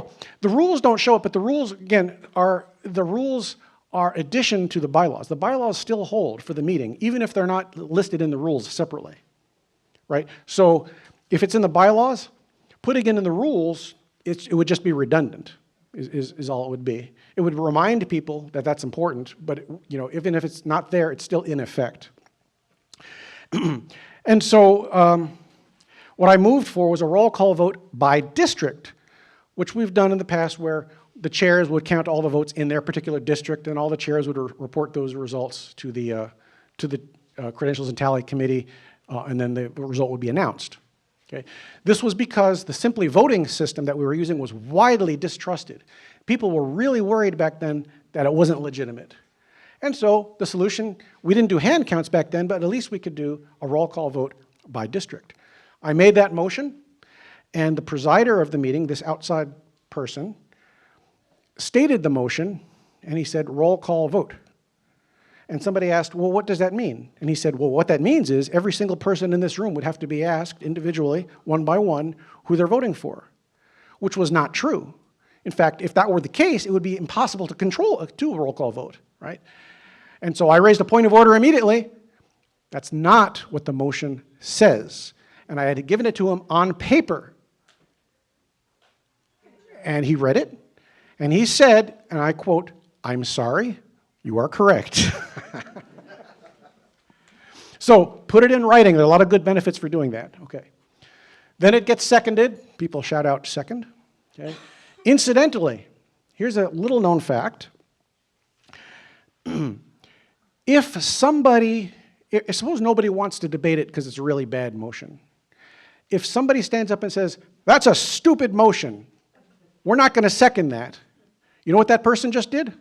we? The rules don't show it, but the rules, again, are addition to the bylaws. The bylaws still hold for the meeting, even if they're not listed in the rules separately, right? So if it's in the bylaws, putting it in the rules, it would just be redundant, is all it would be. It would remind people that that's important, but even if it's not there, it's still in effect. And so what I moved for was a roll call vote by district, which we've done in the past where the chairs would count all the votes in their particular district, and all the chairs would report those results to the Credentials and Tally Committee, and then the result would be announced. Okay. This was because the simply voting system that we were using was widely distrusted. People were really worried back then that it wasn't legitimate. And so the solution, we didn't do hand counts back then, but at least we could do a roll call vote by district. I made that motion, And the presider of the meeting, this outside person, stated the motion, and he said, roll call vote. And somebody asked, well, what does that mean? And he said, well, what that means is every single person in this room would have to be asked individually, one by one, who they're voting for, which was not true. In fact, if that were the case, it would be impossible to do a roll call vote, right? And so I raised a point of order immediately. That's not what the motion says. And I had given it to him on paper. And he read it, and he said, and I quote, "I'm sorry, you are correct." So put it in writing. There are a lot of good benefits for doing that. Okay. Then it gets seconded. People shout out second. Okay. Incidentally, here's a little known fact. If somebody, suppose nobody wants to debate it because it's a really bad motion. If somebody stands up and says, that's a stupid motion, we're not going to second that. You know what that person just did?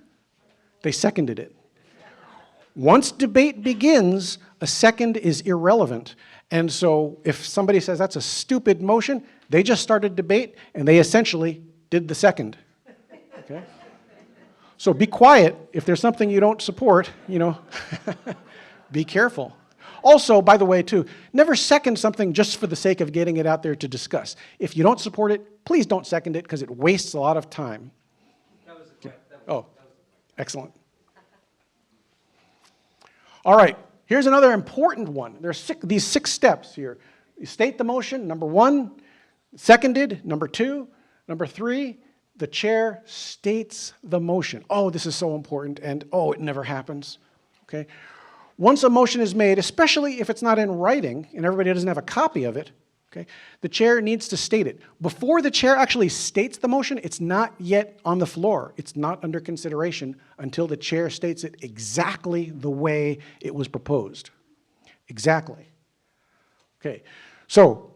They seconded it. Once debate begins, a second is irrelevant. And so if somebody says that's a stupid motion, they just started debate and they essentially did the second. Okay? So be quiet. If there's something you don't support, be careful. Also, by the way, too, never second something just for the sake of getting it out there to discuss. If you don't support it, please don't second it because it wastes a lot of time. That was the question. Oh, excellent. All right, here's another important one. There's these 6 steps here. You state the motion, number 1, seconded, number 2, number 3, the chair states the motion. Oh, this is so important, and oh, it never happens, okay? Once a motion is made, especially if it's not in writing and everybody doesn't have a copy of it, okay, the chair needs to state it. Before the chair actually states the motion, it's not yet on the floor. It's not under consideration until the chair states it exactly the way it was proposed. Exactly. Okay, so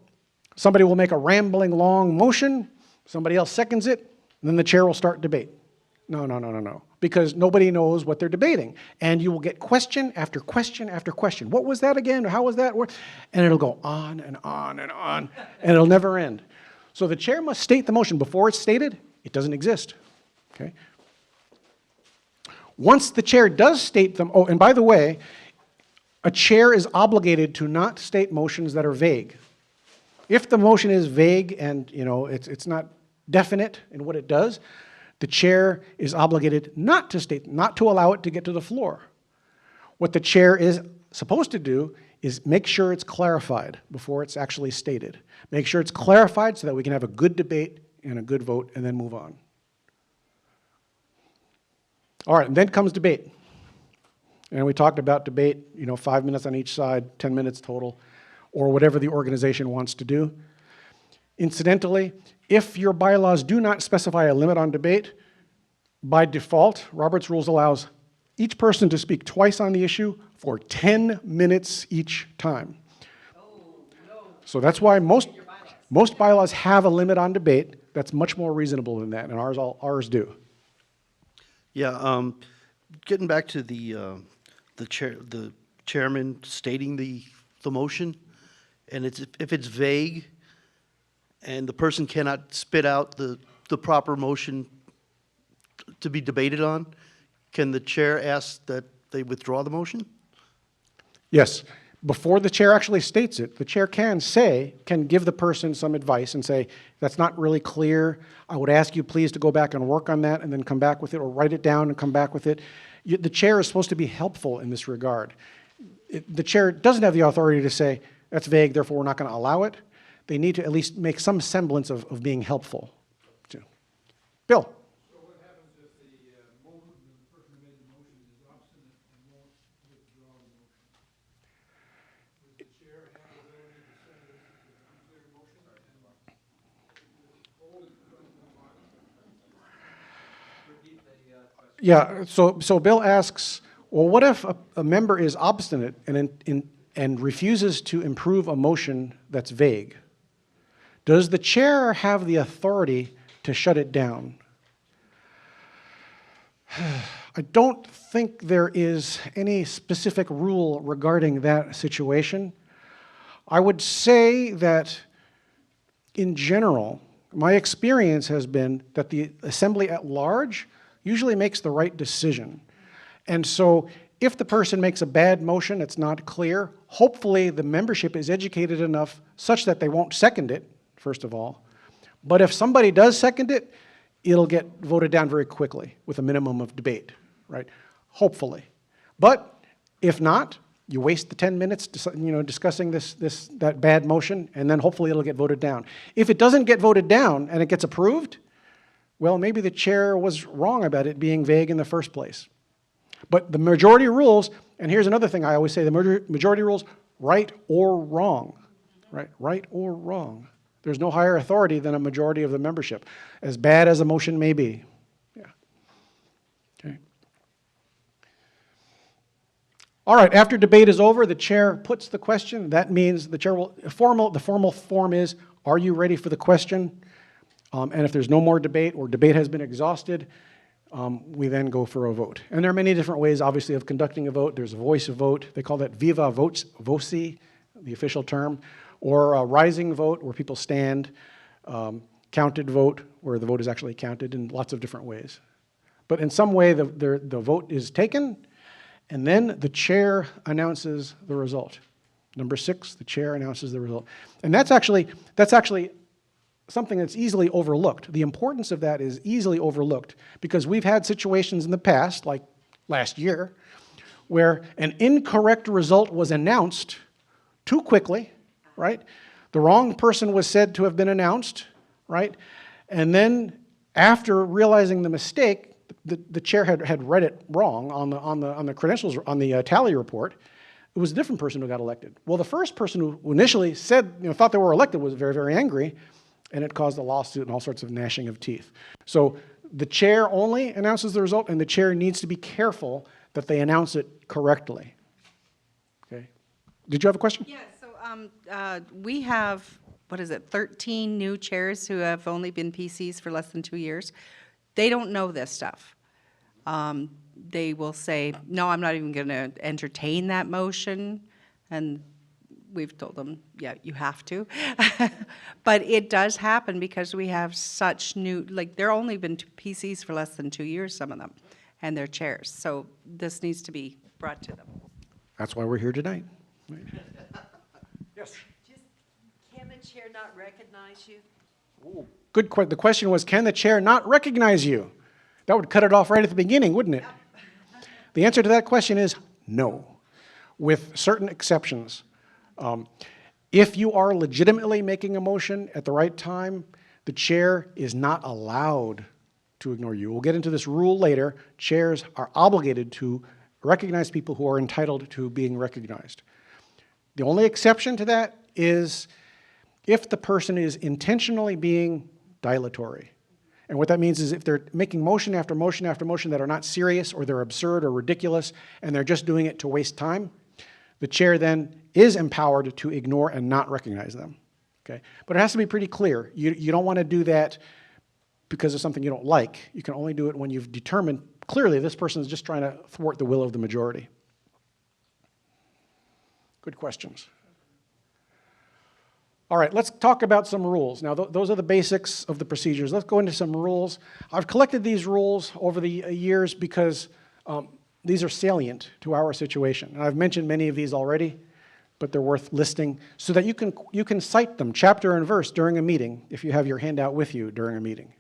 somebody will make a rambling long motion, somebody else seconds it, and then the chair will start debate. No, because nobody knows what they're debating. And you will get question after question after question. What was that again? How was that? And it'll go on and on and on, and it'll never end. So the chair must state the motion. Before it's stated, it doesn't exist. Okay? Once the chair does state them, oh, and by the way, a chair is obligated to not state motions that are vague. If the motion is vague and it's not definite in what it does, the chair is obligated not to allow it to get to the floor. What the chair is supposed to do is make sure it's clarified before it's actually stated. Make sure it's clarified so that we can have a good debate and a good vote and then move on. All right, and then comes debate. And we talked about debate, 5 minutes on each side, 10 minutes total, or whatever the organization wants to do. Incidentally, if your bylaws do not specify a limit on debate, by default, Robert's Rules allows each person to speak twice on the issue for 10 minutes each time. So that's why most bylaws have a limit on debate that's much more reasonable than that, and ours do. Yeah, getting back to the chairman stating the motion, and if it's vague, and the person cannot spit out the proper motion to be debated on, can the chair ask that they withdraw the motion? Yes. Before the chair actually states it, the chair can give the person some advice and say, that's not really clear. I would ask you please to go back and work on that and then come back with it, or write it down and come back with it. The chair is supposed to be helpful in this regard. The chair doesn't have the authority to say, that's vague, therefore we're not going to allow it. They need to at least make some semblance of being helpful. Bill? So what happens if the person who made the motion is obstinate and won't withdraw the motion? Does the chair have the ability to say this is an unclear motion and hold it from the bottom? Repeat the question. Yeah, so Bill asks, well, what if a member is obstinate and refuses to improve a motion that's vague? Does the chair have the authority to shut it down? I don't think there is any specific rule regarding that situation. I would say that in general, my experience has been that the assembly at large usually makes the right decision. And so if the person makes a bad motion that's not clear, hopefully the membership is educated enough such that they won't second it, first of all. But if somebody does second it, it'll get voted down very quickly with a minimum of debate, right? Hopefully. But if not, you waste the 10 minutes discussing that bad motion, and then hopefully it'll get voted down. If it doesn't get voted down and it gets approved, well, maybe the chair was wrong about it being vague in the first place. But the majority rules, and here's another thing I always say, the majority rules, right or wrong, right? Right or wrong. There's no higher authority than a majority of the membership, as bad as a motion may be. Yeah. Okay. All right, after debate is over, the chair puts the question. That means the chair will, the formal form is, are you ready for the question? And if there's no more debate or debate has been exhausted, we then go for a vote. And there are many different ways, obviously, of conducting a vote. There's a voice vote. They call that viva voce, the official term, or a rising vote where people stand, counted vote where the vote is actually counted in lots of different ways. But in some way, the vote is taken, and then the chair announces the result. Number 6, the chair announces the result. And that's actually something that's easily overlooked. The importance of that is easily overlooked because we've had situations in the past, like last year, where an incorrect result was announced too quickly, right? The wrong person was said to have been announced, right? And then after realizing the mistake, the chair had read it wrong on the credentials, on the tally report. It was a different person who got elected. Well, the first person who initially said, thought they were elected was very, very angry, and it caused a lawsuit and all sorts of gnashing of teeth. So the chair only announces the result, and the chair needs to be careful that they announce it correctly. Okay. Did you have a question? Yeah, so we have, 13 new chairs who have only been PCs for less than 2 years. They don't know this stuff. They will say, no, I'm not even going to entertain that motion, and we've told them, yeah, you have to. But it does happen because we have such new, they're only been PCs for less than 2 years, some of them, and they're chairs. So this needs to be brought to them. That's why we're here tonight. Right. Yes. Can the chair not recognize you? Ooh, good question. The question was, can the chair not recognize you? That would cut it off right at the beginning, wouldn't it? The answer to that question is no, with certain exceptions. If you are legitimately making a motion at the right time, the chair is not allowed to ignore you. We'll get into this rule later. Chairs are obligated to recognize people who are entitled to being recognized. The only exception to that is if the person is intentionally being dilatory. And what that means is if they're making motion after motion after motion that are not serious or they're absurd or ridiculous and they're just doing it to waste time, the chair then is empowered to ignore and not recognize them. Okay? But it has to be pretty clear. You don't want to do that because of something you don't like. You can only do it when you've determined clearly this person is just trying to thwart the will of the majority. Good questions. All right, let's talk about some rules. Now, those are the basics of the procedures. Let's go into some rules. I've collected these rules over the years because these are salient to our situation. And I've mentioned many of these already, but they're worth listing so that you can cite them chapter and verse during a meeting if you have your handout with you during a meeting,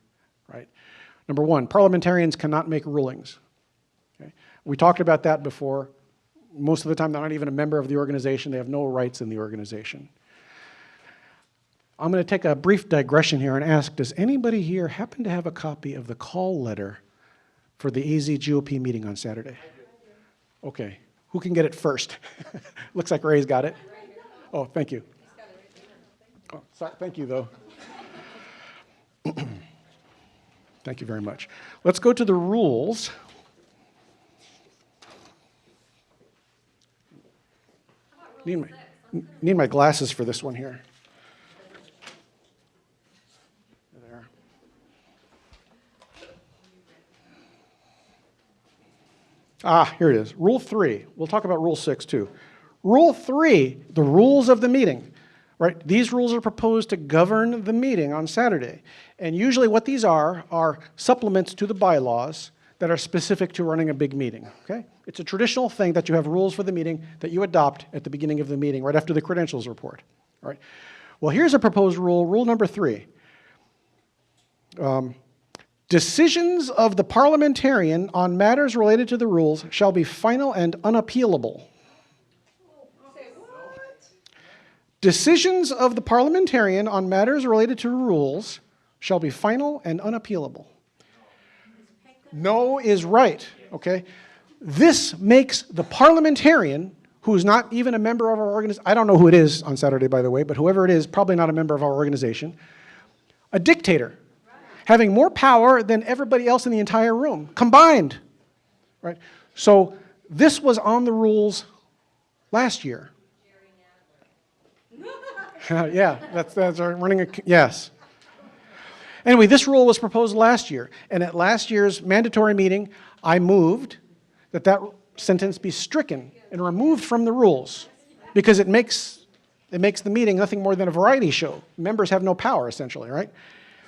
right? Number 1, parliamentarians cannot make rulings. Okay? We talked about that before. Most of the time, they're not even a member of the organization. They have no rights in the organization. I'm going to take a brief digression here and ask, does anybody here happen to have a copy of the call letter for the AZ GOP meeting on Saturday? Okay. Who can get it first? Looks like Ray's got it. Oh, thank you. Oh, sorry, thank you, though. Thank you very much. Let's go to the rules. Need my glasses for this one here. There. Here it is. Rule 3. We'll talk about Rule 6 too. Rule 3, the rules of the meeting. right? These rules are proposed to govern the meeting on Saturday. And usually what these are supplements to the bylaws that are specific to running a big meeting, okay? It's a traditional thing that you have rules for the meeting that you adopt at the beginning of the meeting, right after the credentials report, all right? Well, here's a proposed rule, rule number 3. Decisions of the parliamentarian on matters related to the rules shall be final and unappealable. Decisions of the parliamentarian on matters related to rules shall be final and unappealable. No is right, okay? This makes the parliamentarian, who's not even a member of our organization, I don't know who it is on Saturday, by the way, but whoever it is, probably not a member of our organization, a dictator, having more power than everybody else in the entire room, combined, right? So this was on the rules last year. Yeah, that's our running, yes. Anyway, this rule was proposed last year, and at last year's mandatory meeting, I moved that sentence be stricken and removed from the rules because it makes the meeting nothing more than a variety show. Members have no power, essentially, right?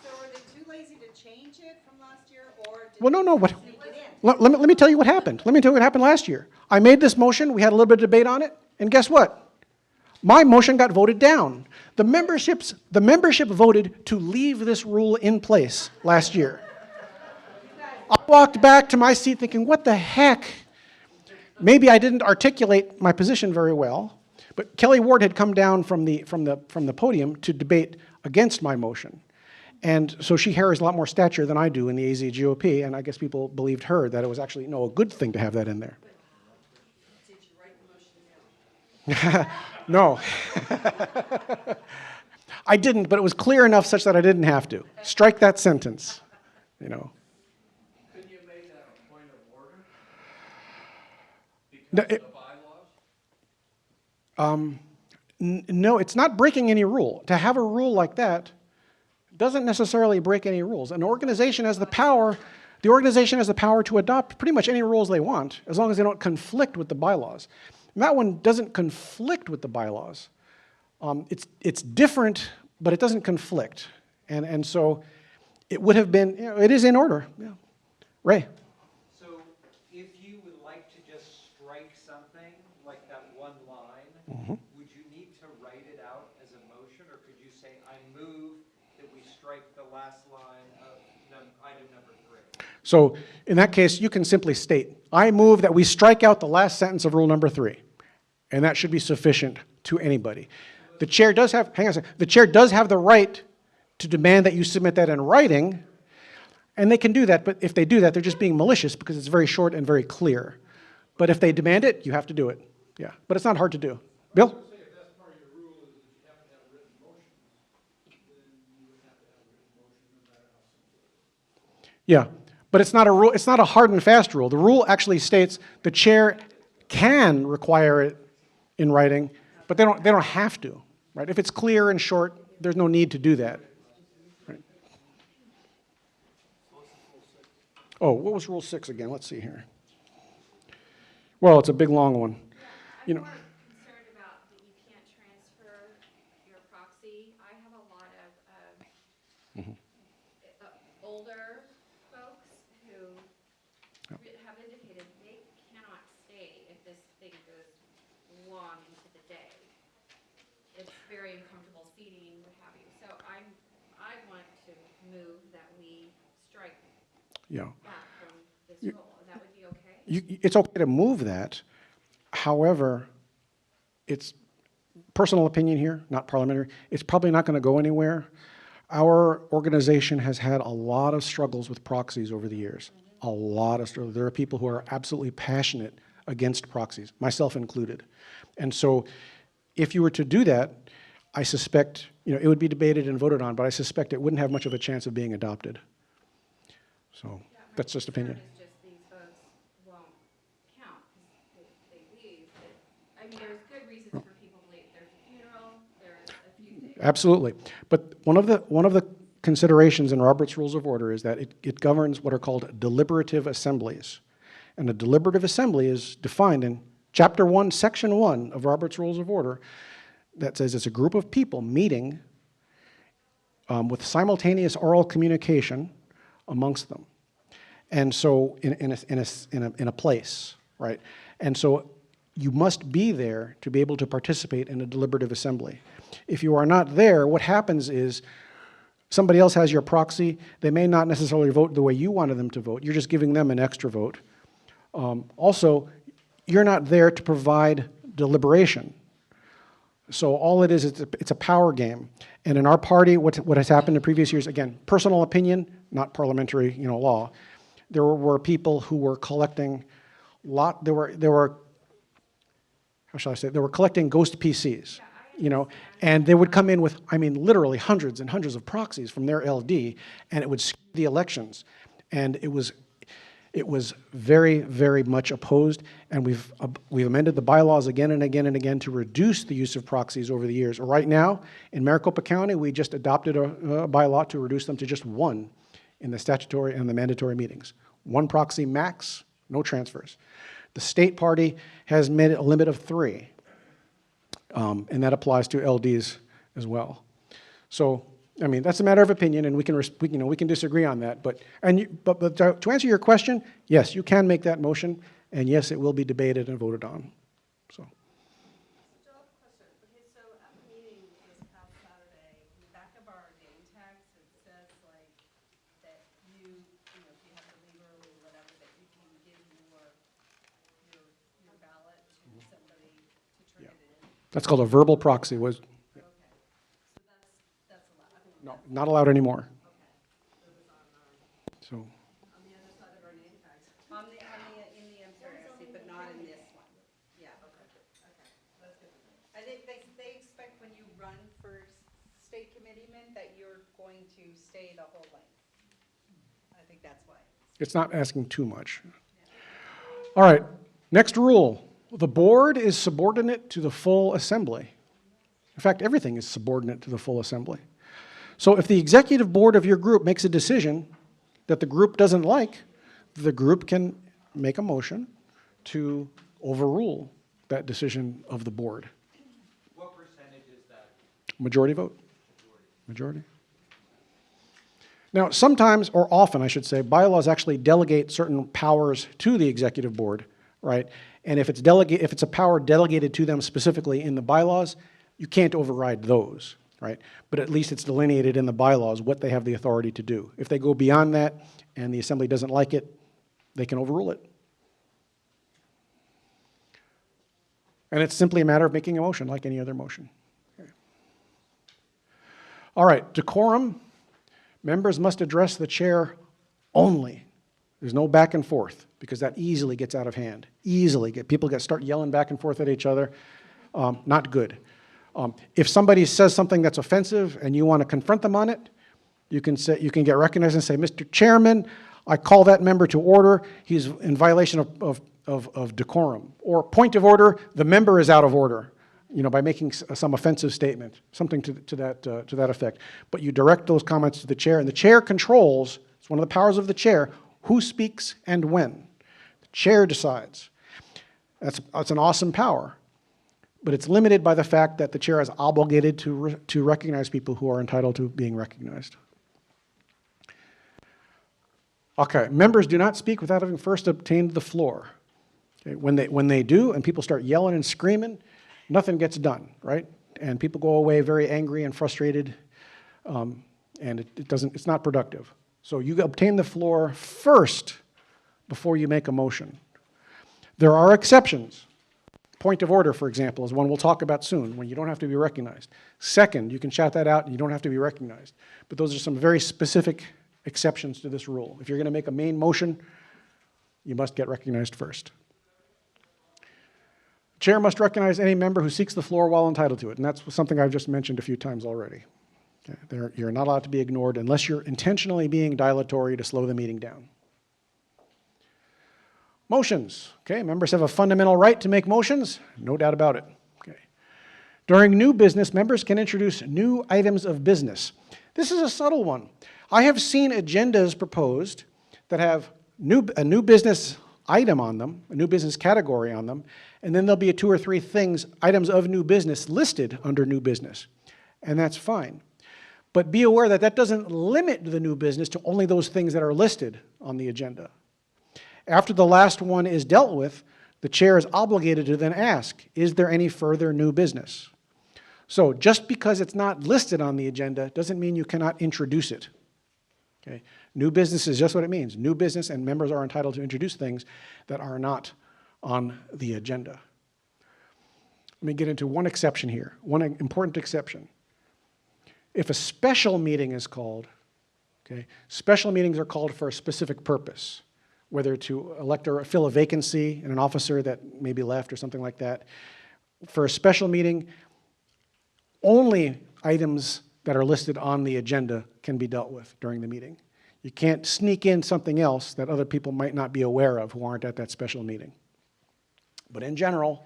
So were they too lazy to change it from last year, or did Well, no. they sneak it in? Let me tell you what happened. Let me tell you what happened last year. I made this motion, we had a little bit of debate on it, and guess what? My motion got voted down. The membership voted to leave this rule in place last year. I walked back to my seat thinking, what the heck? Maybe I didn't articulate my position very well, but Kelly Ward had come down from the podium to debate against my motion. And so she carries a lot more stature than I do in the AZ GOP, and I guess people believed her that it was actually, a good thing to have that in there. Did you write the motion down? No. I didn't, but it was clear enough such that I didn't have to. Strike that sentence, Couldn't you make that a point of order? No, Because of the bylaws? No, it's not breaking any rule. To have a rule like that doesn't necessarily break any rules. An organization has the power to adopt pretty much any rules they want, as long as they don't conflict with the bylaws. And that one doesn't conflict with the bylaws. It's different, but it doesn't conflict. And so it would have been, it is in order. Yeah. Ray? So if you would like to just strike something, like that one line, would you need to write it out as a motion, or could you say, I move that we strike the last line of item number 3? So in that case, you can simply state, I move that we strike out the last sentence of rule number 3. And that should be sufficient to anybody. The chair does have, hang on a second, the chair does have the right to demand that you submit that in writing, and they can do that, but if they do that, they're just being malicious because it's very short and very clear. But if they demand it, you have to do it. Yeah, but it's not hard to do. Bill? If that's part of your rule is that you have to have written motions, then you would have to have a written motion no matter how simple it is. Yeah, but it's not a rule, it's not a hard and fast rule. The rule actually states the chair can require it in writing, but they don't have to, right? If it's clear and short, there's no need to do that. Right. Oh, what was Rule 6 again? Let's see here. Well, it's a big, long one. You know. I'm more concerned about that you can't transfer your proxy. I have a lot of older folks who have indicated they cannot stay if this thing goes long into the day. It's very uncomfortable seating, what have you. So I want to move that we strike Yeah. that from this rule. That would be okay? It's okay to move that. However, it's personal opinion here, not parliamentary. It's probably not going to go anywhere. Our organization has had a lot of struggles with proxies over the years. A lot of struggles. There are people who are absolutely passionate against proxies, myself included. And so if you were to do that, I suspect, it would be debated and voted on, but I suspect it wouldn't have much of a chance of being adopted. So that's just opinion. It's just these votes won't count because they leave. I mean, there's good reasons for people to leave. There's a funeral, there's a few things. Absolutely. But one of the considerations in Robert's Rules of Order is that it governs what are called deliberative assemblies. And a deliberative assembly is defined in Chapter 1, Section 1 of Robert's Rules of Order. that says it's a group of people meeting with simultaneous oral communication amongst them. And so in a place, right? And so you must be there to be able to participate in a deliberative assembly. If you are not there, what happens is somebody else has your proxy. They may not necessarily vote the way you wanted them to vote. You're just giving them an extra vote. Also, you're not there to provide deliberation. So all it is, it's a power game. And in our party, what has happened in previous years, again, personal opinion, not parliamentary, law, there were people who were collecting there were how shall I say, they were collecting ghost PCs, and they would come in with, literally hundreds and hundreds of proxies from their LD, and it would skew the elections. And it was very, very much opposed, and we've amended the bylaws again and again and again to reduce the use of proxies over the years. Right now, in Maricopa County, we just adopted a bylaw to reduce them to just one in the statutory and the mandatory meetings. One proxy max, no transfers. The state party has made it a limit of 3, and that applies to LDs as well. So, that's a matter of opinion, and we can disagree on that. But to answer your question, yes, you can make that motion, and yes, it will be debated and voted on. So. Still have a question. Okay, so at the meeting this past Saturday, in the back of our name tags, it says that if you have to leave early or whatever, that you can give your ballot to somebody to turn it in. That's called a verbal proxy. No, not allowed anymore. So. On the other side of our name tags. In the MCRSC, but not in this one. Yeah. Okay. That's good. I think they expect when you run for state committeeman that you're going to stay the whole length. I think that's why. It's not asking too much. All right, next rule. The board is subordinate to the full assembly. In fact, everything is subordinate to the full assembly. So if the executive board of your group makes a decision that the group doesn't like, the group can make a motion to overrule that decision of the board. What percentage is that? Majority vote. Majority. Now, sometimes, or often, I should say, bylaws actually delegate certain powers to the executive board, right? And if it's a power delegated to them specifically in the bylaws, you can't override those. Right? But at least it's delineated in the bylaws what they have the authority to do. If they go beyond that and the assembly doesn't like it, they can overrule it. And it's simply a matter of making a motion like any other motion. Okay. All right, decorum. Members must address the chair only. There's no back and forth because that easily gets out of hand. People start yelling back and forth at each other. Not good. If somebody says something that's offensive and you want to confront them on it, you can get recognized and say, Mr. Chairman, I call that member to order. He's in violation of decorum. Or point of order, the member is out of order, by making some offensive statement, something to that effect. But you direct those comments to the chair, and the chair controls, it's one of the powers of the chair, who speaks and when. The chair decides. That's an awesome power. But it's limited by the fact that the chair is obligated to recognize people who are entitled to being recognized. Okay, members do not speak without having first obtained the floor. Okay, when they do and people start yelling and screaming, nothing gets done, right? And people go away very angry and frustrated, and it's not productive. So you obtain the floor first before you make a motion. There are exceptions. Point of order, for example, is one we'll talk about soon, when you don't have to be recognized. Second, you can shout that out and you don't have to be recognized. But those are some very specific exceptions to this rule. If you're going to make a main motion, you must get recognized first. The chair must recognize any member who seeks the floor while entitled to it, and that's something I've just mentioned a few times already. Okay, you're not allowed to be ignored unless you're intentionally being dilatory to slow the meeting down. Motions. Okay, members have a fundamental right to make motions, no doubt about it. Okay. During new business, members can introduce new items of business. This is a subtle one. I have seen agendas proposed that have a new business item on them, a new business category on them, and then there'll be 2 or 3 things, items of new business listed under new business. And that's fine. But be aware that that doesn't limit the new business to only those things that are listed on the agenda. After the last one is dealt with, the chair is obligated to then ask, is there any further new business? So just because it's not listed on the agenda doesn't mean you cannot introduce it. Okay? New business is just what it means. New business, and members are entitled to introduce things that are not on the agenda. Let me get into one exception here, one important exception. If a special meeting is called, okay, special meetings are called for a specific purpose, whether to elect or fill a vacancy in an officer that may be left or something like that. For a special meeting, only items that are listed on the agenda can be dealt with during the meeting. You can't sneak in something else that other people might not be aware of who aren't at that special meeting. But in general,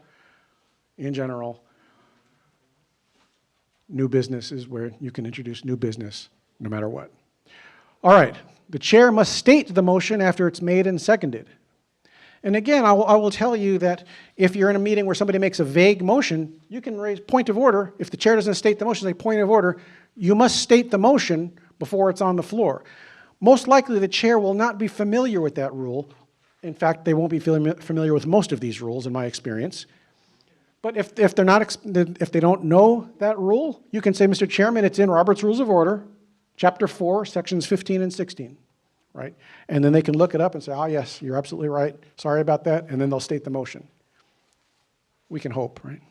new business is where you can introduce new business no matter what. All right, the chair must state the motion after it's made and seconded. And again, I will tell you that if you're in a meeting where somebody makes a vague motion, you can raise point of order. If the chair doesn't state the motion, say point of order, you must state the motion before it's on the floor. Most likely the chair will not be familiar with that rule. In fact, they won't be familiar with most of these rules in my experience. But if they don't know that rule, you can say, Mr. Chairman, it's in Robert's Rules of Order, Chapter 4, Sections 15 and 16. Right? And then they can look it up and say, oh, yes, you're absolutely right. Sorry about that. And then they'll state the motion. We can hope, right?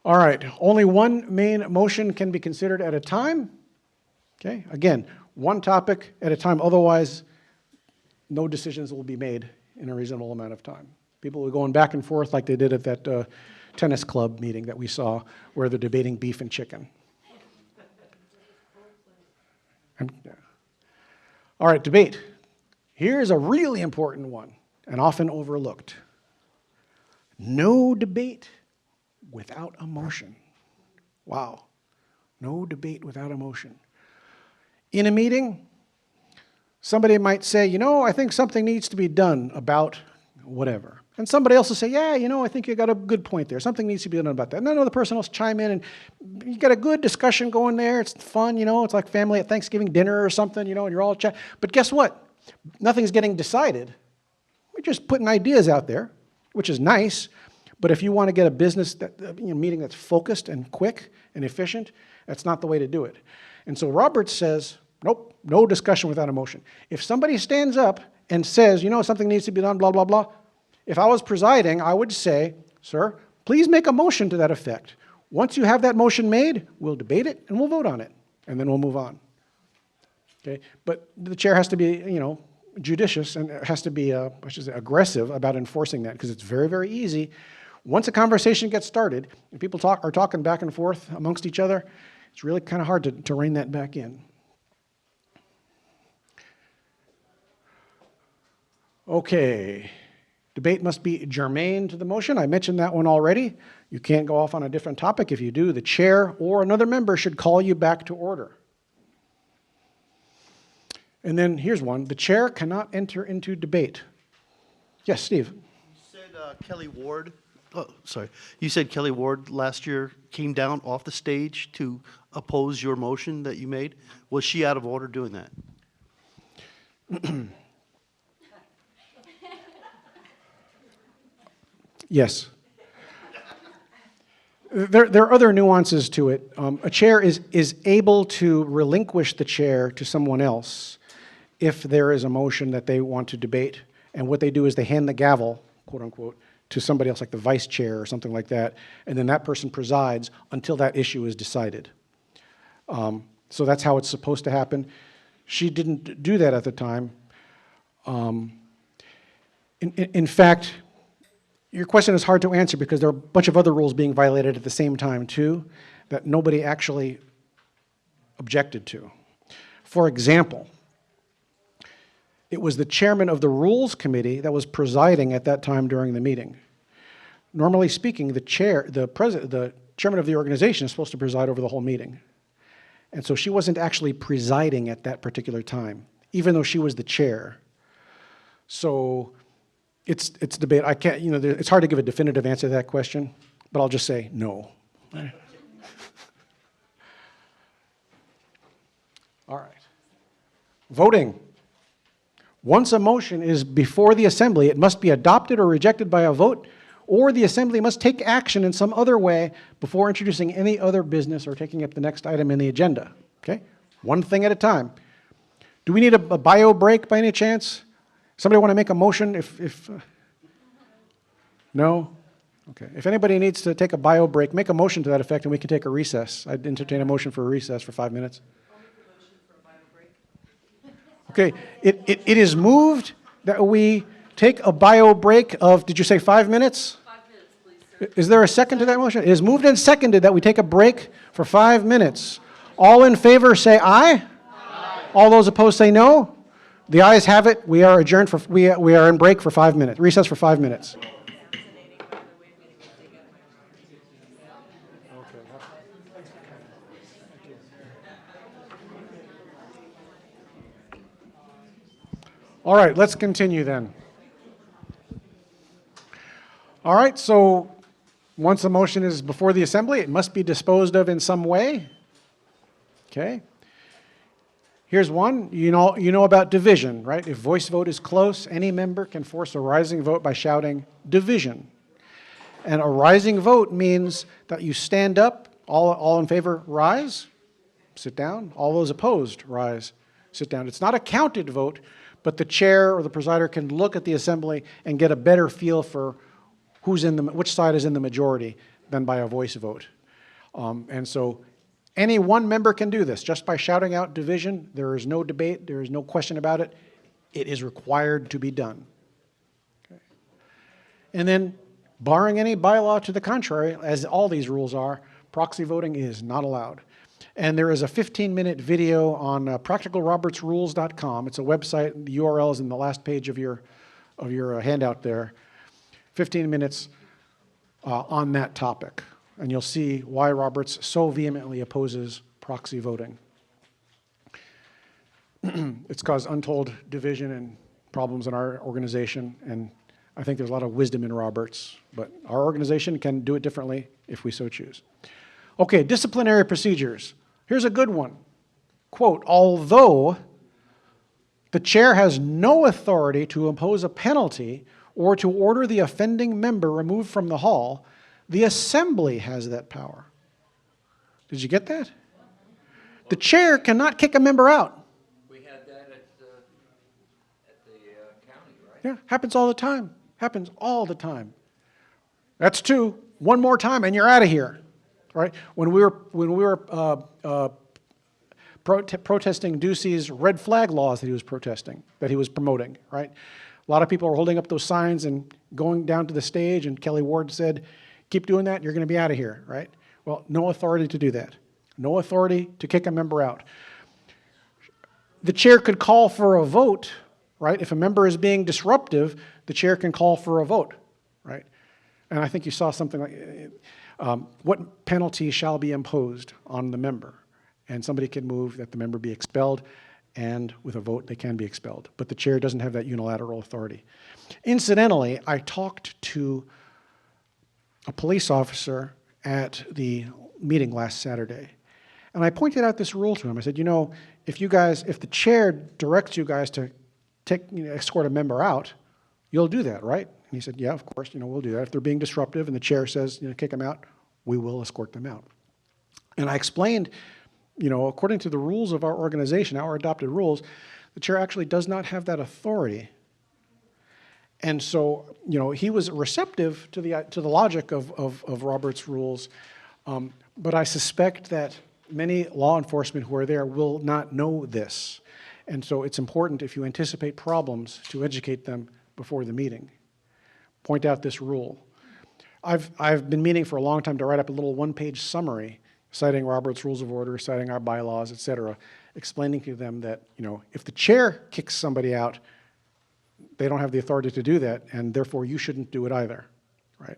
All right. Only one main motion can be considered at a time. Okay? Again, one topic at a time. Otherwise, no decisions will be made in a reasonable amount of time. People are going back and forth like they did at that tennis club meeting that we saw where they're debating beef and chicken. All right, debate. Here's a really important one and often overlooked. No debate without a motion. Wow. No debate without a motion. In a meeting, somebody might say, you know, I think something needs to be done about whatever. And somebody else will say, yeah, you know, I think you got a good point there. Something needs to be done about that. And then another person will chime in, and you got a good discussion going there. It's fun, you know. It's like family at Thanksgiving dinner or something, you know, and you're all chatting. But guess what? Nothing's getting decided. We're just putting ideas out there, which is nice. But if you want to get a business meeting that's focused and quick and efficient, that's not the way to do it. And so Roberts says, nope, no discussion without a motion. If somebody stands up and says, you know, something needs to be done, blah, blah, blah, if I was presiding, I would say, sir, please make a motion to that effect. Once you have that motion made, we'll debate it and we'll vote on it, and then we'll move on. Okay? But the chair has to be, you know, judicious and has to be, aggressive about enforcing that, because it's very, very easy. Once a conversation gets started and people are talking back and forth amongst each other, it's really kind of hard to rein that back in. Okay. Debate must be germane to the motion. I mentioned that one already. You can't go off on a different topic. If you do, the chair or another member should call you back to order. And then here's one. The chair cannot enter into debate. Yes, Steve. You said Kelly Ward. Oh, sorry. You said Kelly Ward last year came down off the stage to oppose your motion that you made. Was she out of order doing that? Yes. There are other nuances to it. A chair is able to relinquish the chair to someone else if there is a motion that they want to debate. And what they do is they hand the gavel, quote unquote, to somebody else, like the vice chair or something like that, and then that person presides until that issue is decided. So that's how it's supposed to happen. She didn't do that at the time. In fact, your question is hard to answer because there are a bunch of other rules being violated at the same time too that nobody actually objected to. For example, it was the chairman of the Rules Committee that was presiding at that time during the meeting. Normally speaking, the chairman of the organization is supposed to preside over the whole meeting. And so she wasn't actually presiding at that particular time, even though she was the chair. So it's debate. I can't, it's hard to give a definitive answer to that question, but I'll just say no. All right. Voting. Once a motion is before the assembly, it must be adopted or rejected by a vote, or the assembly must take action in some other way before introducing any other business or taking up the next item in the agenda. Okay? One thing at a time. Do we need a bio break by any chance? Somebody want to make a motion if no? Okay. If anybody needs to take a bio break, make a motion to that effect and we can take a recess. I'd entertain a motion for a recess for 5 minutes. Okay, it is moved that we take a bio break of, did you say 5 minutes? 5 minutes, please, sir. Is there a second to that motion? It is moved and seconded that we take a break for 5 minutes. All in favor say aye. Aye. All those opposed say no. The ayes have it. We are adjourned for, we are in break for 5 minutes, recess for 5 minutes. All right, let's continue then. All right, so once a motion is before the assembly, it must be disposed of in some way. Okay. Here's one. You know about division, right? If voice vote is close, any member can force a rising vote by shouting division. And a rising vote means that you stand up, all in favor, rise, sit down. All those opposed, rise, sit down. It's not a counted vote, but the chair or the presider can look at the assembly and get a better feel for which side is in the majority than by a voice vote. And so any one member can do this just by shouting out division. There is no debate. There is no question about it. It is required to be done. Okay. And then, barring any bylaw to the contrary, as all these rules are, proxy voting is not allowed. And there is a 15-minute video on practicalrobertsrules.com. It's a website. The URL is in the last page of your handout there. 15 minutes on that topic. And you'll see why Roberts so vehemently opposes proxy voting. It's caused untold division and problems in our organization, and I think there's a lot of wisdom in Roberts, but our organization can do it differently if we so choose. Okay, disciplinary procedures. Here's a good one. Quote, although the chair has no authority to impose a penalty or to order the offending member removed from the hall, the assembly has that power. Did you get that? The chair cannot kick a member out. We had that at the county, right? Yeah, happens all the time. Happens all the time. That's two. One more time and you're out of here. Right? When we were protesting Ducey's red flag laws that he was protesting, that he was promoting, right? A lot of people were holding up those signs and going down to the stage, and Kelly Ward said, keep doing that, you're going to be out of here, right? Well, no authority to do that. No authority to kick a member out. The chair could call for a vote, right? If a member is being disruptive, the chair can call for a vote, right? And I think you saw something like, what penalty shall be imposed on the member? And somebody can move that the member be expelled, and with a vote they can be expelled. But the chair doesn't have that unilateral authority. Incidentally, I talked to a police officer at the meeting last Saturday, and I pointed out this rule to him. I said, if the chair directs you guys to escort a member out, you'll do that, right? And he said, yeah, of course, we'll do that. If they're being disruptive and the chair says, kick them out, we will escort them out. And I explained, according to the rules of our organization, our adopted rules, the chair actually does not have that authority. And so, he was receptive to the logic of Robert's rules, but I suspect that many law enforcement who are there will not know this. And so it's important, if you anticipate problems, to educate them before the meeting. Point out this rule. I've been meaning for a long time to write up a little one-page summary citing Robert's Rules of Order, citing our bylaws, et cetera, explaining to them that, if the chair kicks somebody out, they don't have the authority to do that, and therefore you shouldn't do it either, right?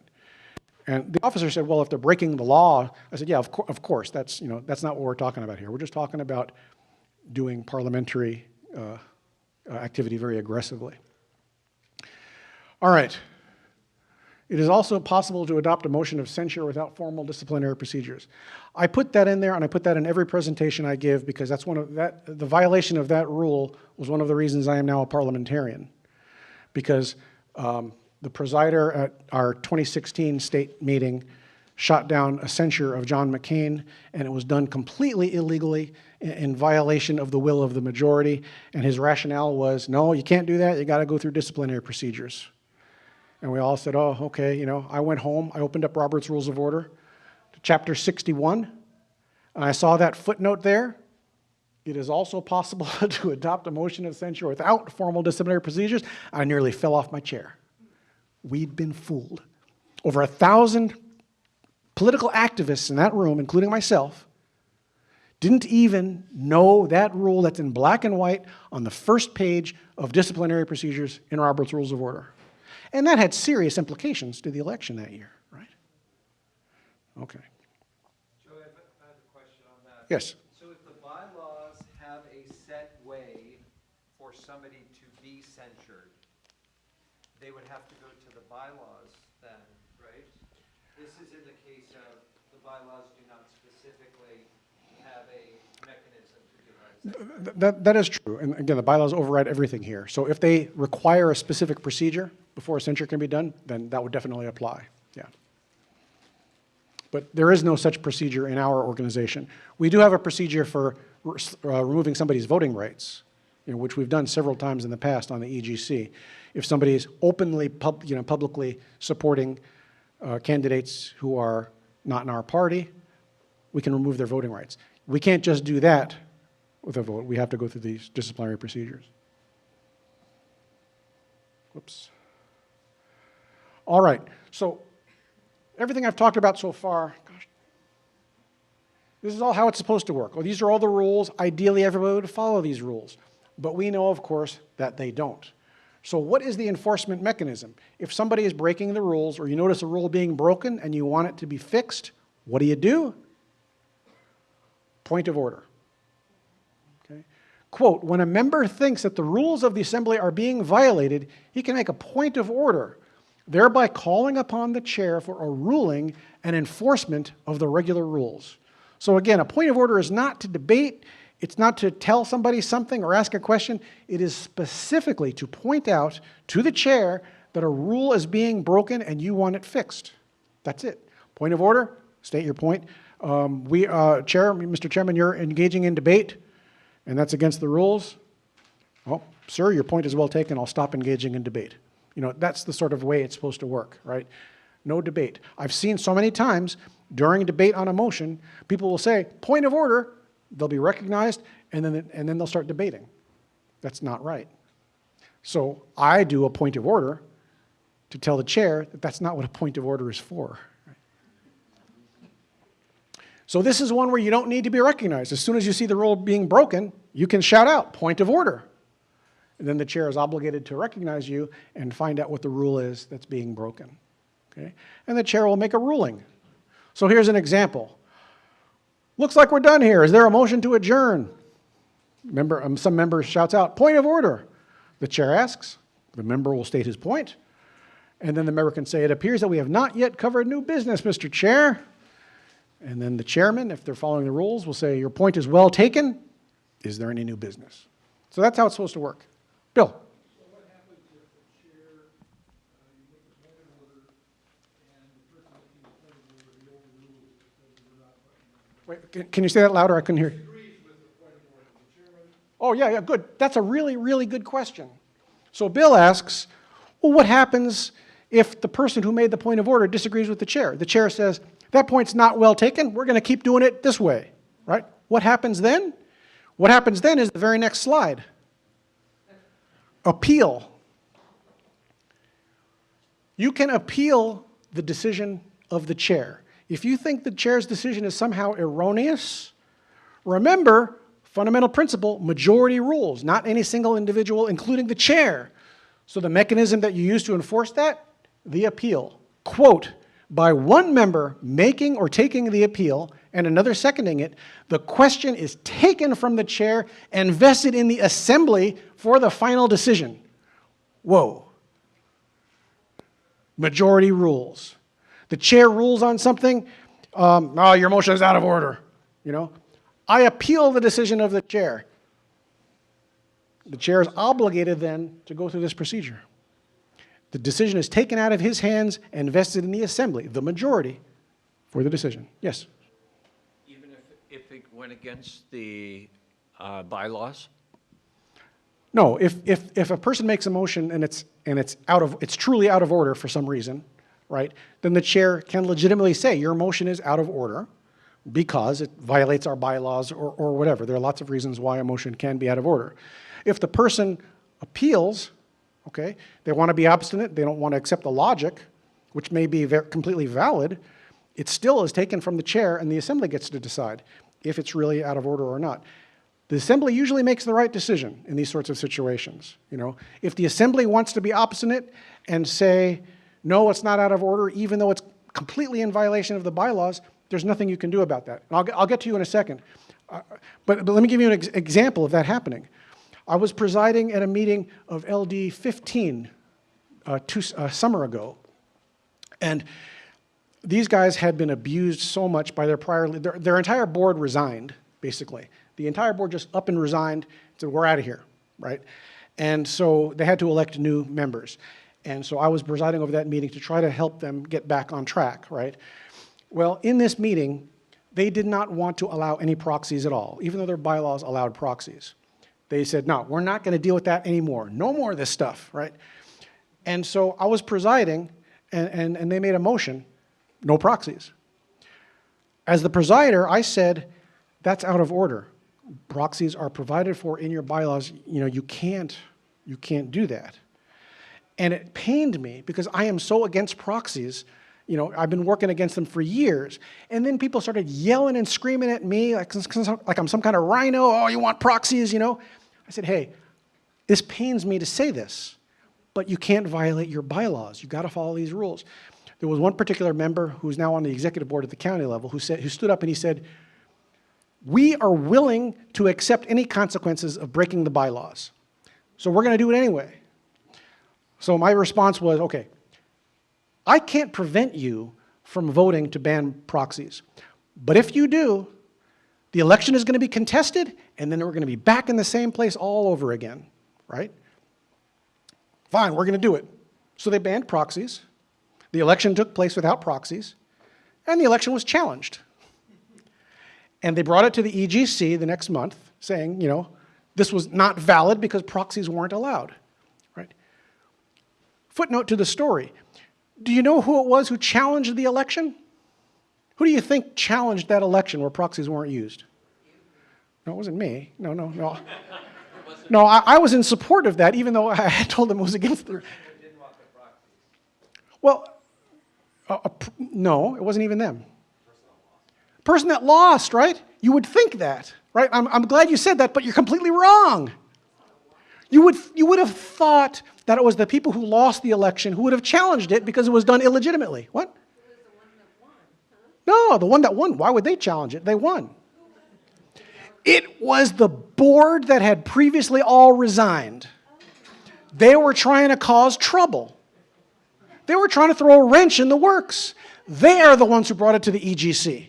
And the officer said, well, if they're breaking the law, I said, yeah, of course, that's not what we're talking about here. We're just talking about doing parliamentary activity very aggressively. All right. It is also possible to adopt a motion of censure without formal disciplinary procedures. I put that in there, and I put that in every presentation I give because that's the violation of that rule was one of the reasons I am now a parliamentarian. Because the presider at our 2016 state meeting shot down a censure of John McCain, and it was done completely illegally in violation of the will of the majority. And his rationale was, no, you can't do that. You got to go through disciplinary procedures. And we all said, oh, okay, you know, I went home, I opened up Robert's Rules of Order to chapter 61, and I saw that footnote there. It is also possible to adopt a motion of censure without formal disciplinary procedures. I nearly fell off my chair. We'd been fooled. Over 1,000 political activists in that room, including myself, didn't even know that rule that's in black and white on the first page of disciplinary procedures in Robert's Rules of Order. And that had serious implications to the election that year, right? Okay. Joe, I have a question on that. Yes. So if the bylaws have a set way for somebody to be censured, they would have to go to the bylaws then, right? This is in the case of the bylaws do not specifically have a mechanism to devise that. That is true. And again, the bylaws override everything here. So if they require a specific procedure before a censure can be done, then that would definitely apply. Yeah. But there is no such procedure in our organization. We do have a procedure for removing somebody's voting rights, you know, which we've done several times in the past on the EGC. If somebody is openly, publicly supporting candidates who are not in our party, we can remove their voting rights. We can't just do that with a vote. We have to go through these disciplinary procedures. Whoops. All right, so everything I've talked about so far, gosh, this is all how it's supposed to work. Well, these are all the rules. Ideally, everybody would follow these rules. But we know, of course, that they don't. So what is the enforcement mechanism? If somebody is breaking the rules or you notice a rule being broken and you want it to be fixed, what do? Point of order. Okay. Quote, when a member thinks that the rules of the assembly are being violated, he can make a point of order, thereby calling upon the chair for a ruling and enforcement of the regular rules. So again, a point of order is not to debate, it's not to tell somebody something or ask a question, it is specifically to point out to the chair that a rule is being broken and you want it fixed. That's it. Point of order, state your point. Mr. Chairman, you're engaging in debate, and that's against the rules. Oh, sir, your point is well taken, I'll stop engaging in debate. You know, that's the sort of way it's supposed to work, right? No debate. I've seen so many times during debate on a motion, people will say, point of order, they'll be recognized, and then they'll start debating. That's not right. So I do a point of order to tell the chair that that's not what a point of order is for. So this is one where you don't need to be recognized. As soon as you see the rule being broken, you can shout out, point of order. And then the chair is obligated to recognize you and find out what the rule is that's being broken. Okay? And the chair will make a ruling. So here's an example. Looks like we're done here. Is there a motion to adjourn? Some member shouts out, point of order. The chair asks. The member will state his point. And then the member can say, it appears that we have not yet covered new business, Mr. Chair. And then the chairman, if they're following the rules, will say, your point is well taken. Is there any new business? So that's how it's supposed to work. Bill. So what happens if the chair, you make a point of order, and the person making the point of order, he overrules it because we're not recognizing? Wait, can you say that louder? I couldn't hear. Agrees with the point of order. The chairman. Oh, yeah, good. That's a really, really good question. So Bill asks, well, what happens if the person who made the point of order disagrees with the chair? The chair says, that point's not well taken. We're going to keep doing it this way, right? What happens then? What happens then is the very next slide. Appeal. You can appeal the decision of the chair. If you think the chair's decision is somehow erroneous, remember, fundamental principle, majority rules, not any single individual, including the chair. So the mechanism that you use to enforce that, the appeal. Quote, by one member making or taking the appeal and another seconding it, the question is taken from the chair and vested in the assembly for the final decision. Whoa. Majority rules. The chair rules on something, oh, your motion is out of order, you know? I appeal the decision of the chair. The chair is obligated then to go through this procedure. The decision is taken out of his hands and vested in the assembly, the majority, for the decision. Yes? Even if it went against the bylaws? No, if a person makes a motion and it's truly out of order for some reason, right, then the chair can legitimately say your motion is out of order because it violates our bylaws or whatever. There are lots of reasons why a motion can be out of order. If the person appeals, okay, they want to be obstinate, they don't want to accept the logic, which may be completely valid, it still is taken from the chair and the assembly gets to decide if it's really out of order or not. The assembly usually makes the right decision in these sorts of situations. You know, if the assembly wants to be obstinate and say, no, it's not out of order, even though it's completely in violation of the bylaws, there's nothing you can do about that. And I'll get to you in a second. But let me give you an example of that happening. I was presiding at a meeting of LD 15 summer ago. And these guys had been abused so much by their entire board resigned, basically. The entire board just up and resigned, said, we're out of here, right? And so they had to elect new members. And so I was presiding over that meeting to try to help them get back on track, right? Well, in this meeting, they did not want to allow any proxies at all, even though their bylaws allowed proxies. They said, no, we're not going to deal with that anymore. No more of this stuff, right? And so I was presiding, and they made a motion, no proxies. As the presider, I said, that's out of order. Proxies are provided for in your bylaws. You know, you can't do that. And it pained me because I am so against proxies. You know, I've been working against them for years. And then people started yelling and screaming at me like I'm some kind of rhino. Oh, you want proxies, you know? I said, hey, this pains me to say this, but you can't violate your bylaws. You've got to follow these rules. There was one particular member who's now on the executive board at the county level who stood up and he said, we are willing to accept any consequences of breaking the bylaws. So we're going to do it anyway. So my response was, okay, I can't prevent you from voting to ban proxies. But if you do, the election is going to be contested, and then we're going to be back in the same place all over again, right? Fine, we're going to do it. So they banned proxies. The election took place without proxies, and the election was challenged. And they brought it to the EGC the next month saying, you know, this was not valid because proxies weren't allowed, right? Footnote to the story. Do you know who it was who challenged the election? Who do you think challenged that election where proxies weren't used? No, it wasn't me. No. No, I was in support of that, even though I had told them it was against the... Well, no, it wasn't even them. Person that lost, right? You would think that, right? I'm glad you said that, but you're completely wrong. You would have thought that it was the people who lost the election who would have challenged it because it was done illegitimately. What? It was the one that won, huh? No, the one that won. Why would they challenge it? They won. It was the board that had previously all resigned. They were trying to cause trouble. They were trying to throw a wrench in the works. They are the ones who brought it to the EGC.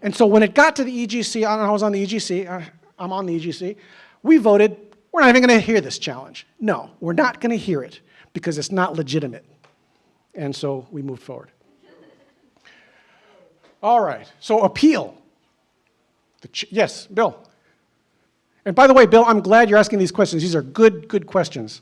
And so when it got to the EGC, I was on the EGC, I'm on the EGC, we voted, we're not even going to hear this challenge. No, we're not going to hear it because it's not legitimate. And so we moved forward. All right, so appeal. Yes, Bill. And by the way, Bill, I'm glad you're asking these questions. These are good questions.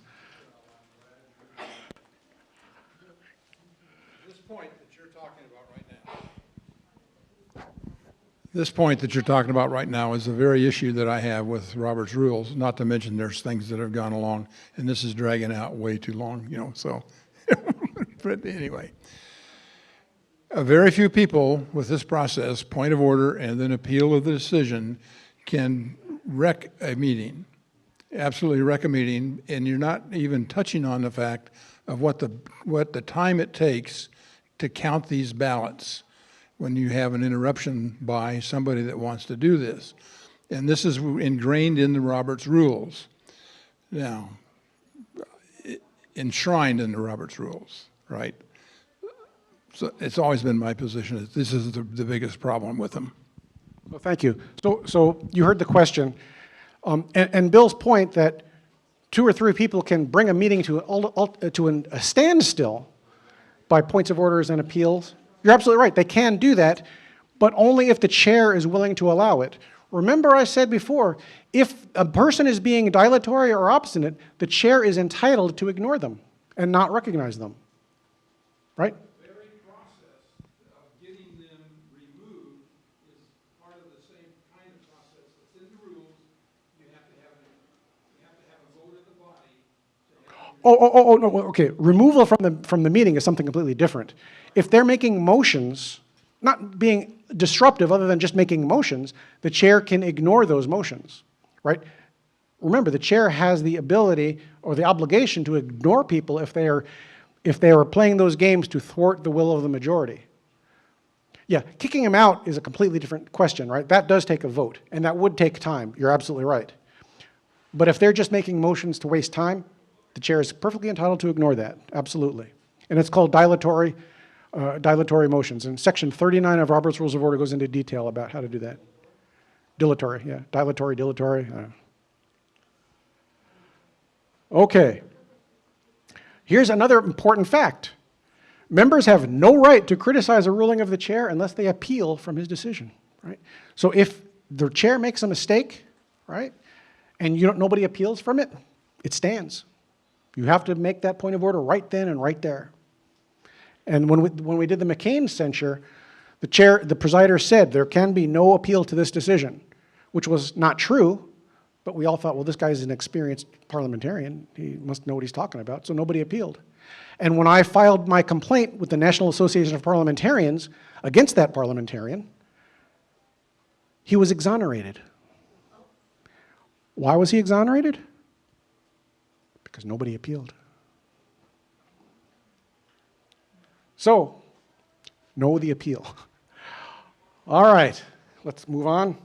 This point that you're talking about right now is the very issue that I have with Robert's rules, not to mention there's things that have gone along, and this is dragging out way too long, you know, so. But anyway. Very few people with this process, point of order and then appeal of the decision, can wreck a meeting, absolutely wreck a meeting, and you're not even touching on the fact of what the time it takes to count these ballots when you have an interruption by somebody that wants to do this. And this is ingrained in the Roberts rules. Now, enshrined in the Roberts rules, right? So it's always been my position that this is the biggest problem with them. Well, thank you. So you heard the question. And Bill's point that 2 or 3 people can bring a meeting to a standstill by points of orders and appeals. You're absolutely right. They can do that, but only if the chair is willing to allow it. Remember I said before, if a person is being dilatory or obstinate, the chair is entitled to ignore them and not recognize them. Right? The very process of getting them removed is part of the same kind of process that's in the rules. You have to have a vote of the body to have No, okay. Removal from the meeting is something completely different. If they're making motions, not being disruptive other than just making motions, the chair can ignore those motions, right? Remember, the chair has the ability or the obligation to ignore people if they are playing those games to thwart the will of the majority. Yeah, kicking them out is a completely different question, right? That does take a vote, and that would take time. You're absolutely right. But if they're just making motions to waste time, the chair is perfectly entitled to ignore that, absolutely. And it's called dilatory motions. And Section 39 of Robert's Rules of Order goes into detail about how to do that. Dilatory, yeah, dilatory. Okay. Here's another important fact. Members have no right to criticize a ruling of the chair unless they appeal from his decision, right? So if the chair makes a mistake, right, and nobody appeals from it, it stands. You have to make that point of order right then and right there. And when we did the McCain censure, the presider said there can be no appeal to this decision, which was not true, but we all thought, well, this guy's an experienced parliamentarian. He must know what he's talking about, so nobody appealed. And when I filed my complaint with the National Association of Parliamentarians against that parliamentarian, he was exonerated. Why was he exonerated? Because nobody appealed. So, know the appeal. All right, let's move on.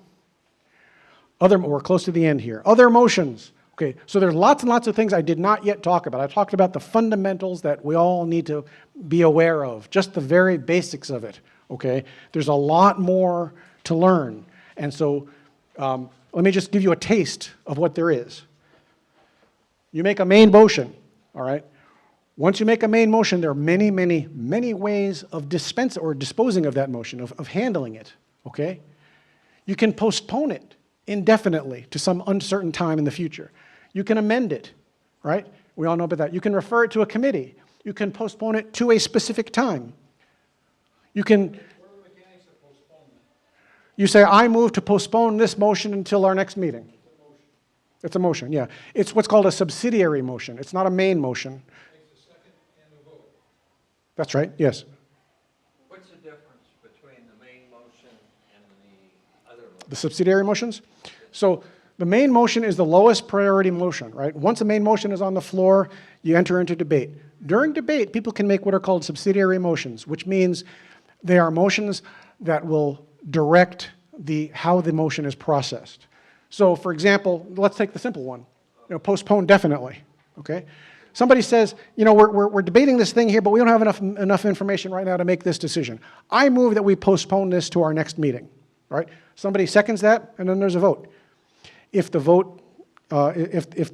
We're close to the end here. Other motions. Okay, so there's lots and lots of things I did not yet talk about. I talked about the fundamentals that we all need to be aware of, just the very basics of it, okay? There's a lot more to learn. And so let me just give you a taste of what there is. You make a main motion, all right? Once you make a main motion, there are many, many, many ways of disposing of that motion, of handling it, okay? You can postpone it indefinitely to some uncertain time in the future. You can amend it, right? We all know about that. You can refer it to a committee. You can postpone it to a specific time. You can... You say, I move to postpone this motion until our next meeting. It's a motion, yeah. It's what's called a subsidiary motion. It's not a main motion. That's right, yes. What's the difference between the main motion and the other motion? The subsidiary motions? So the main motion is the lowest priority motion, right? Once a main motion is on the floor, you enter into debate. During debate, people can make what are called subsidiary motions, which means they are motions that will direct how the motion is processed. So, for example, let's take the simple one. Postpone definitely, okay? Somebody says, we're debating this thing here, but we don't have enough information right now to make this decision. I move that we postpone this to our next meeting, right? Somebody seconds that, and then there's a vote. If the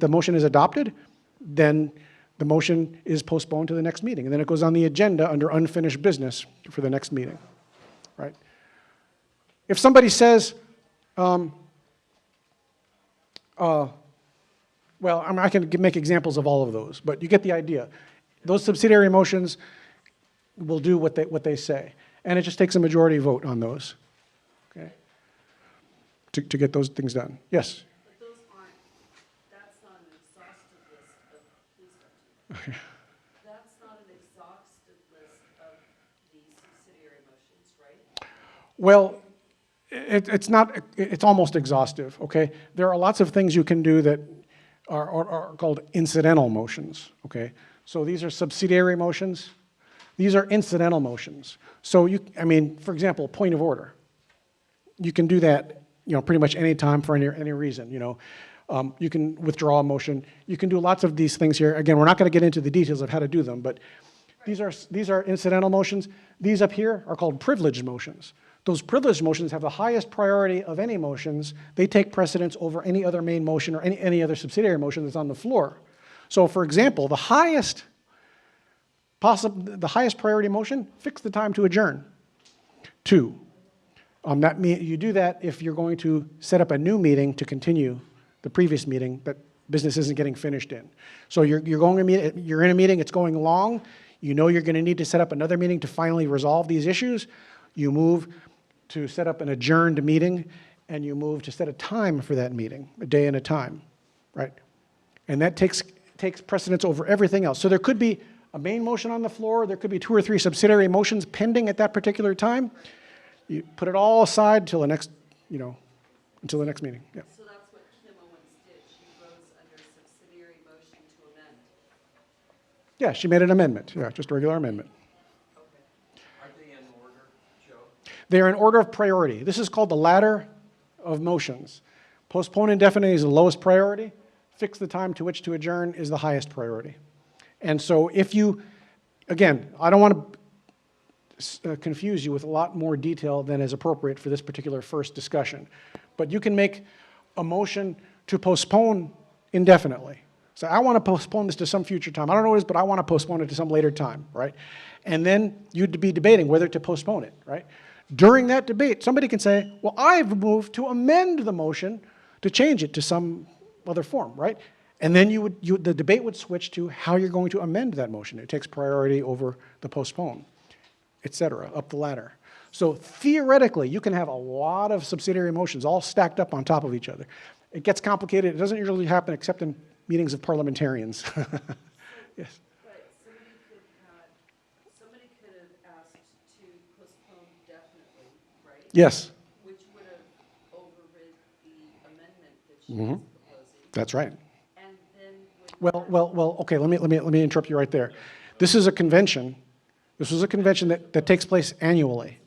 motion is adopted, then the motion is postponed to the next meeting, and then it goes on the agenda under unfinished business for the next meeting, right? If somebody says, well, I can make examples of all of those, but you get the idea. Those subsidiary motions will do what they say, and it just takes a majority vote on those, okay, to get those things done. Yes? But that's not an exhaustive list of, please don't. That's not an exhaustive list of the subsidiary motions, right? Well, it's almost exhaustive, okay? There are lots of things you can do that are called incidental motions, okay? So these are subsidiary motions. These are incidental motions. So for example, point of order. You can do that, pretty much any time for any reason, You can withdraw a motion. You can do lots of these things here. Again, we're not going to get into the details of how to do them, but These are incidental motions. These up here are called privileged motions. Those privileged motions have the highest priority of any motions. They take precedence over any other main motion or any other subsidiary motion that's on the floor. So for example, the highest priority motion, fix the time to adjourn. 2. You do that if you're going to set up a new meeting to continue the previous meeting that business isn't getting finished in. So you're in a meeting, it's going long, you know you're going to need to set up another meeting to finally resolve these issues. You move to set up an adjourned meeting, and you move to set a time for that meeting, a day and a time, right? And that takes precedence over everything else. So there could be a main motion on the floor, there could be 2 or 3 subsidiary motions pending at that particular time. You put it all aside till the next, until the next meeting. Yeah. So that's what Kim Owens did. She rose under subsidiary motion to amend. Yeah, she made an amendment. Yeah, just a regular amendment. Are they in order, Joe? They are in order of priority. This is called the ladder of motions. Postpone indefinitely is the lowest priority. Fix the time to which to adjourn is the highest priority. And so if you, again, I don't want to confuse you with a lot more detail than is appropriate for this particular first discussion, but you can make a motion to postpone indefinitely. So I want to postpone this to some future time. I don't know what it is, but I want to postpone it to some later time, right? And then you'd be debating whether to postpone it, right? During that debate, somebody can say, well, I've moved to amend the motion to change it to some other form, right? And then the debate would switch to how you're going to amend that motion. It takes priority over the postpone, et cetera, up the ladder. So theoretically, you can have a lot of subsidiary motions all stacked up on top of each other. It gets complicated. It doesn't usually happen except in meetings of parliamentarians. Yes. But somebody could have asked to postpone definitely, right? Yes. Which would have overrid the amendment that she was proposing. That's right. And then would Well, okay, let me interrupt you right there. This is a convention. This was a convention that takes place annually.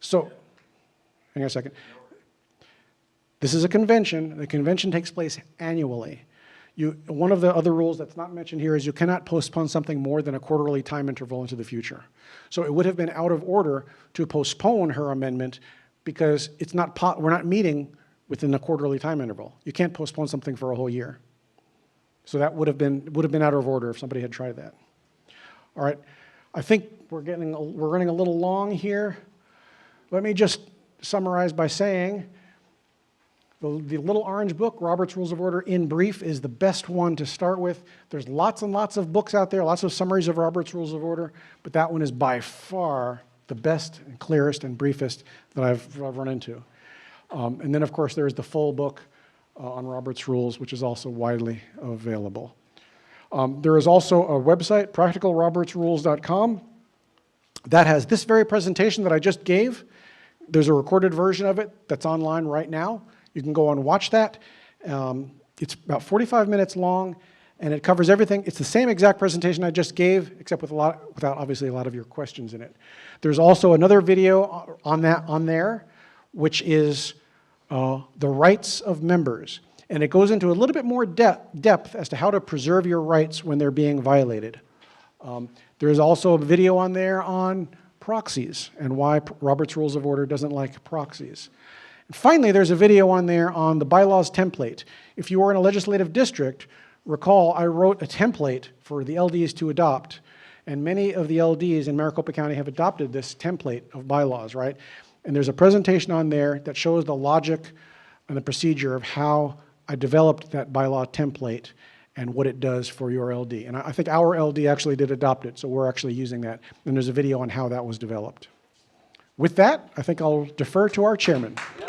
So, hang on a second. This is a convention. The convention takes place annually. One of the other rules that's not mentioned here is you cannot postpone something more than a quarterly time interval into the future. So it would have been out of order to postpone her amendment because we're not meeting within a quarterly time interval. You can't postpone something for a whole year. So that would have been out of order if somebody had tried that. All right, I think we're running a little long here. Let me just summarize by saying the little orange book, Robert's Rules of Order in Brief, is the best one to start with. There's lots and lots of books out there, lots of summaries of Robert's Rules of Order, but that one is by far the best and clearest and briefest that I've run into. And then, of course, there's the full book on Robert's Rules, which is also widely available. There is also a website, practicalrobertsrules.com, that has this very presentation that I just gave. There's a recorded version of it that's online right now. You can go and watch that. It's about 45 minutes long, and it covers everything. It's the same exact presentation I just gave, except without obviously a lot of your questions in it. There's also another video on there, which is the rights of members. And it goes into a little bit more depth as to how to preserve your rights when they're being violated. There's also a video on there on proxies and why Robert's Rules of Order doesn't like proxies. And finally, there's a video on there on the bylaws template. If you are in a legislative district, recall I wrote a template for the LDs to adopt, and many of the LDs in Maricopa County have adopted this template of bylaws, right? And there's a presentation on there that shows the logic and the procedure of how I developed that bylaw template and what it does for your LD. And I think our LD actually did adopt it, so we're actually using that. And there's a video on how that was developed. With that, I think I'll defer to our chairman. Yeah.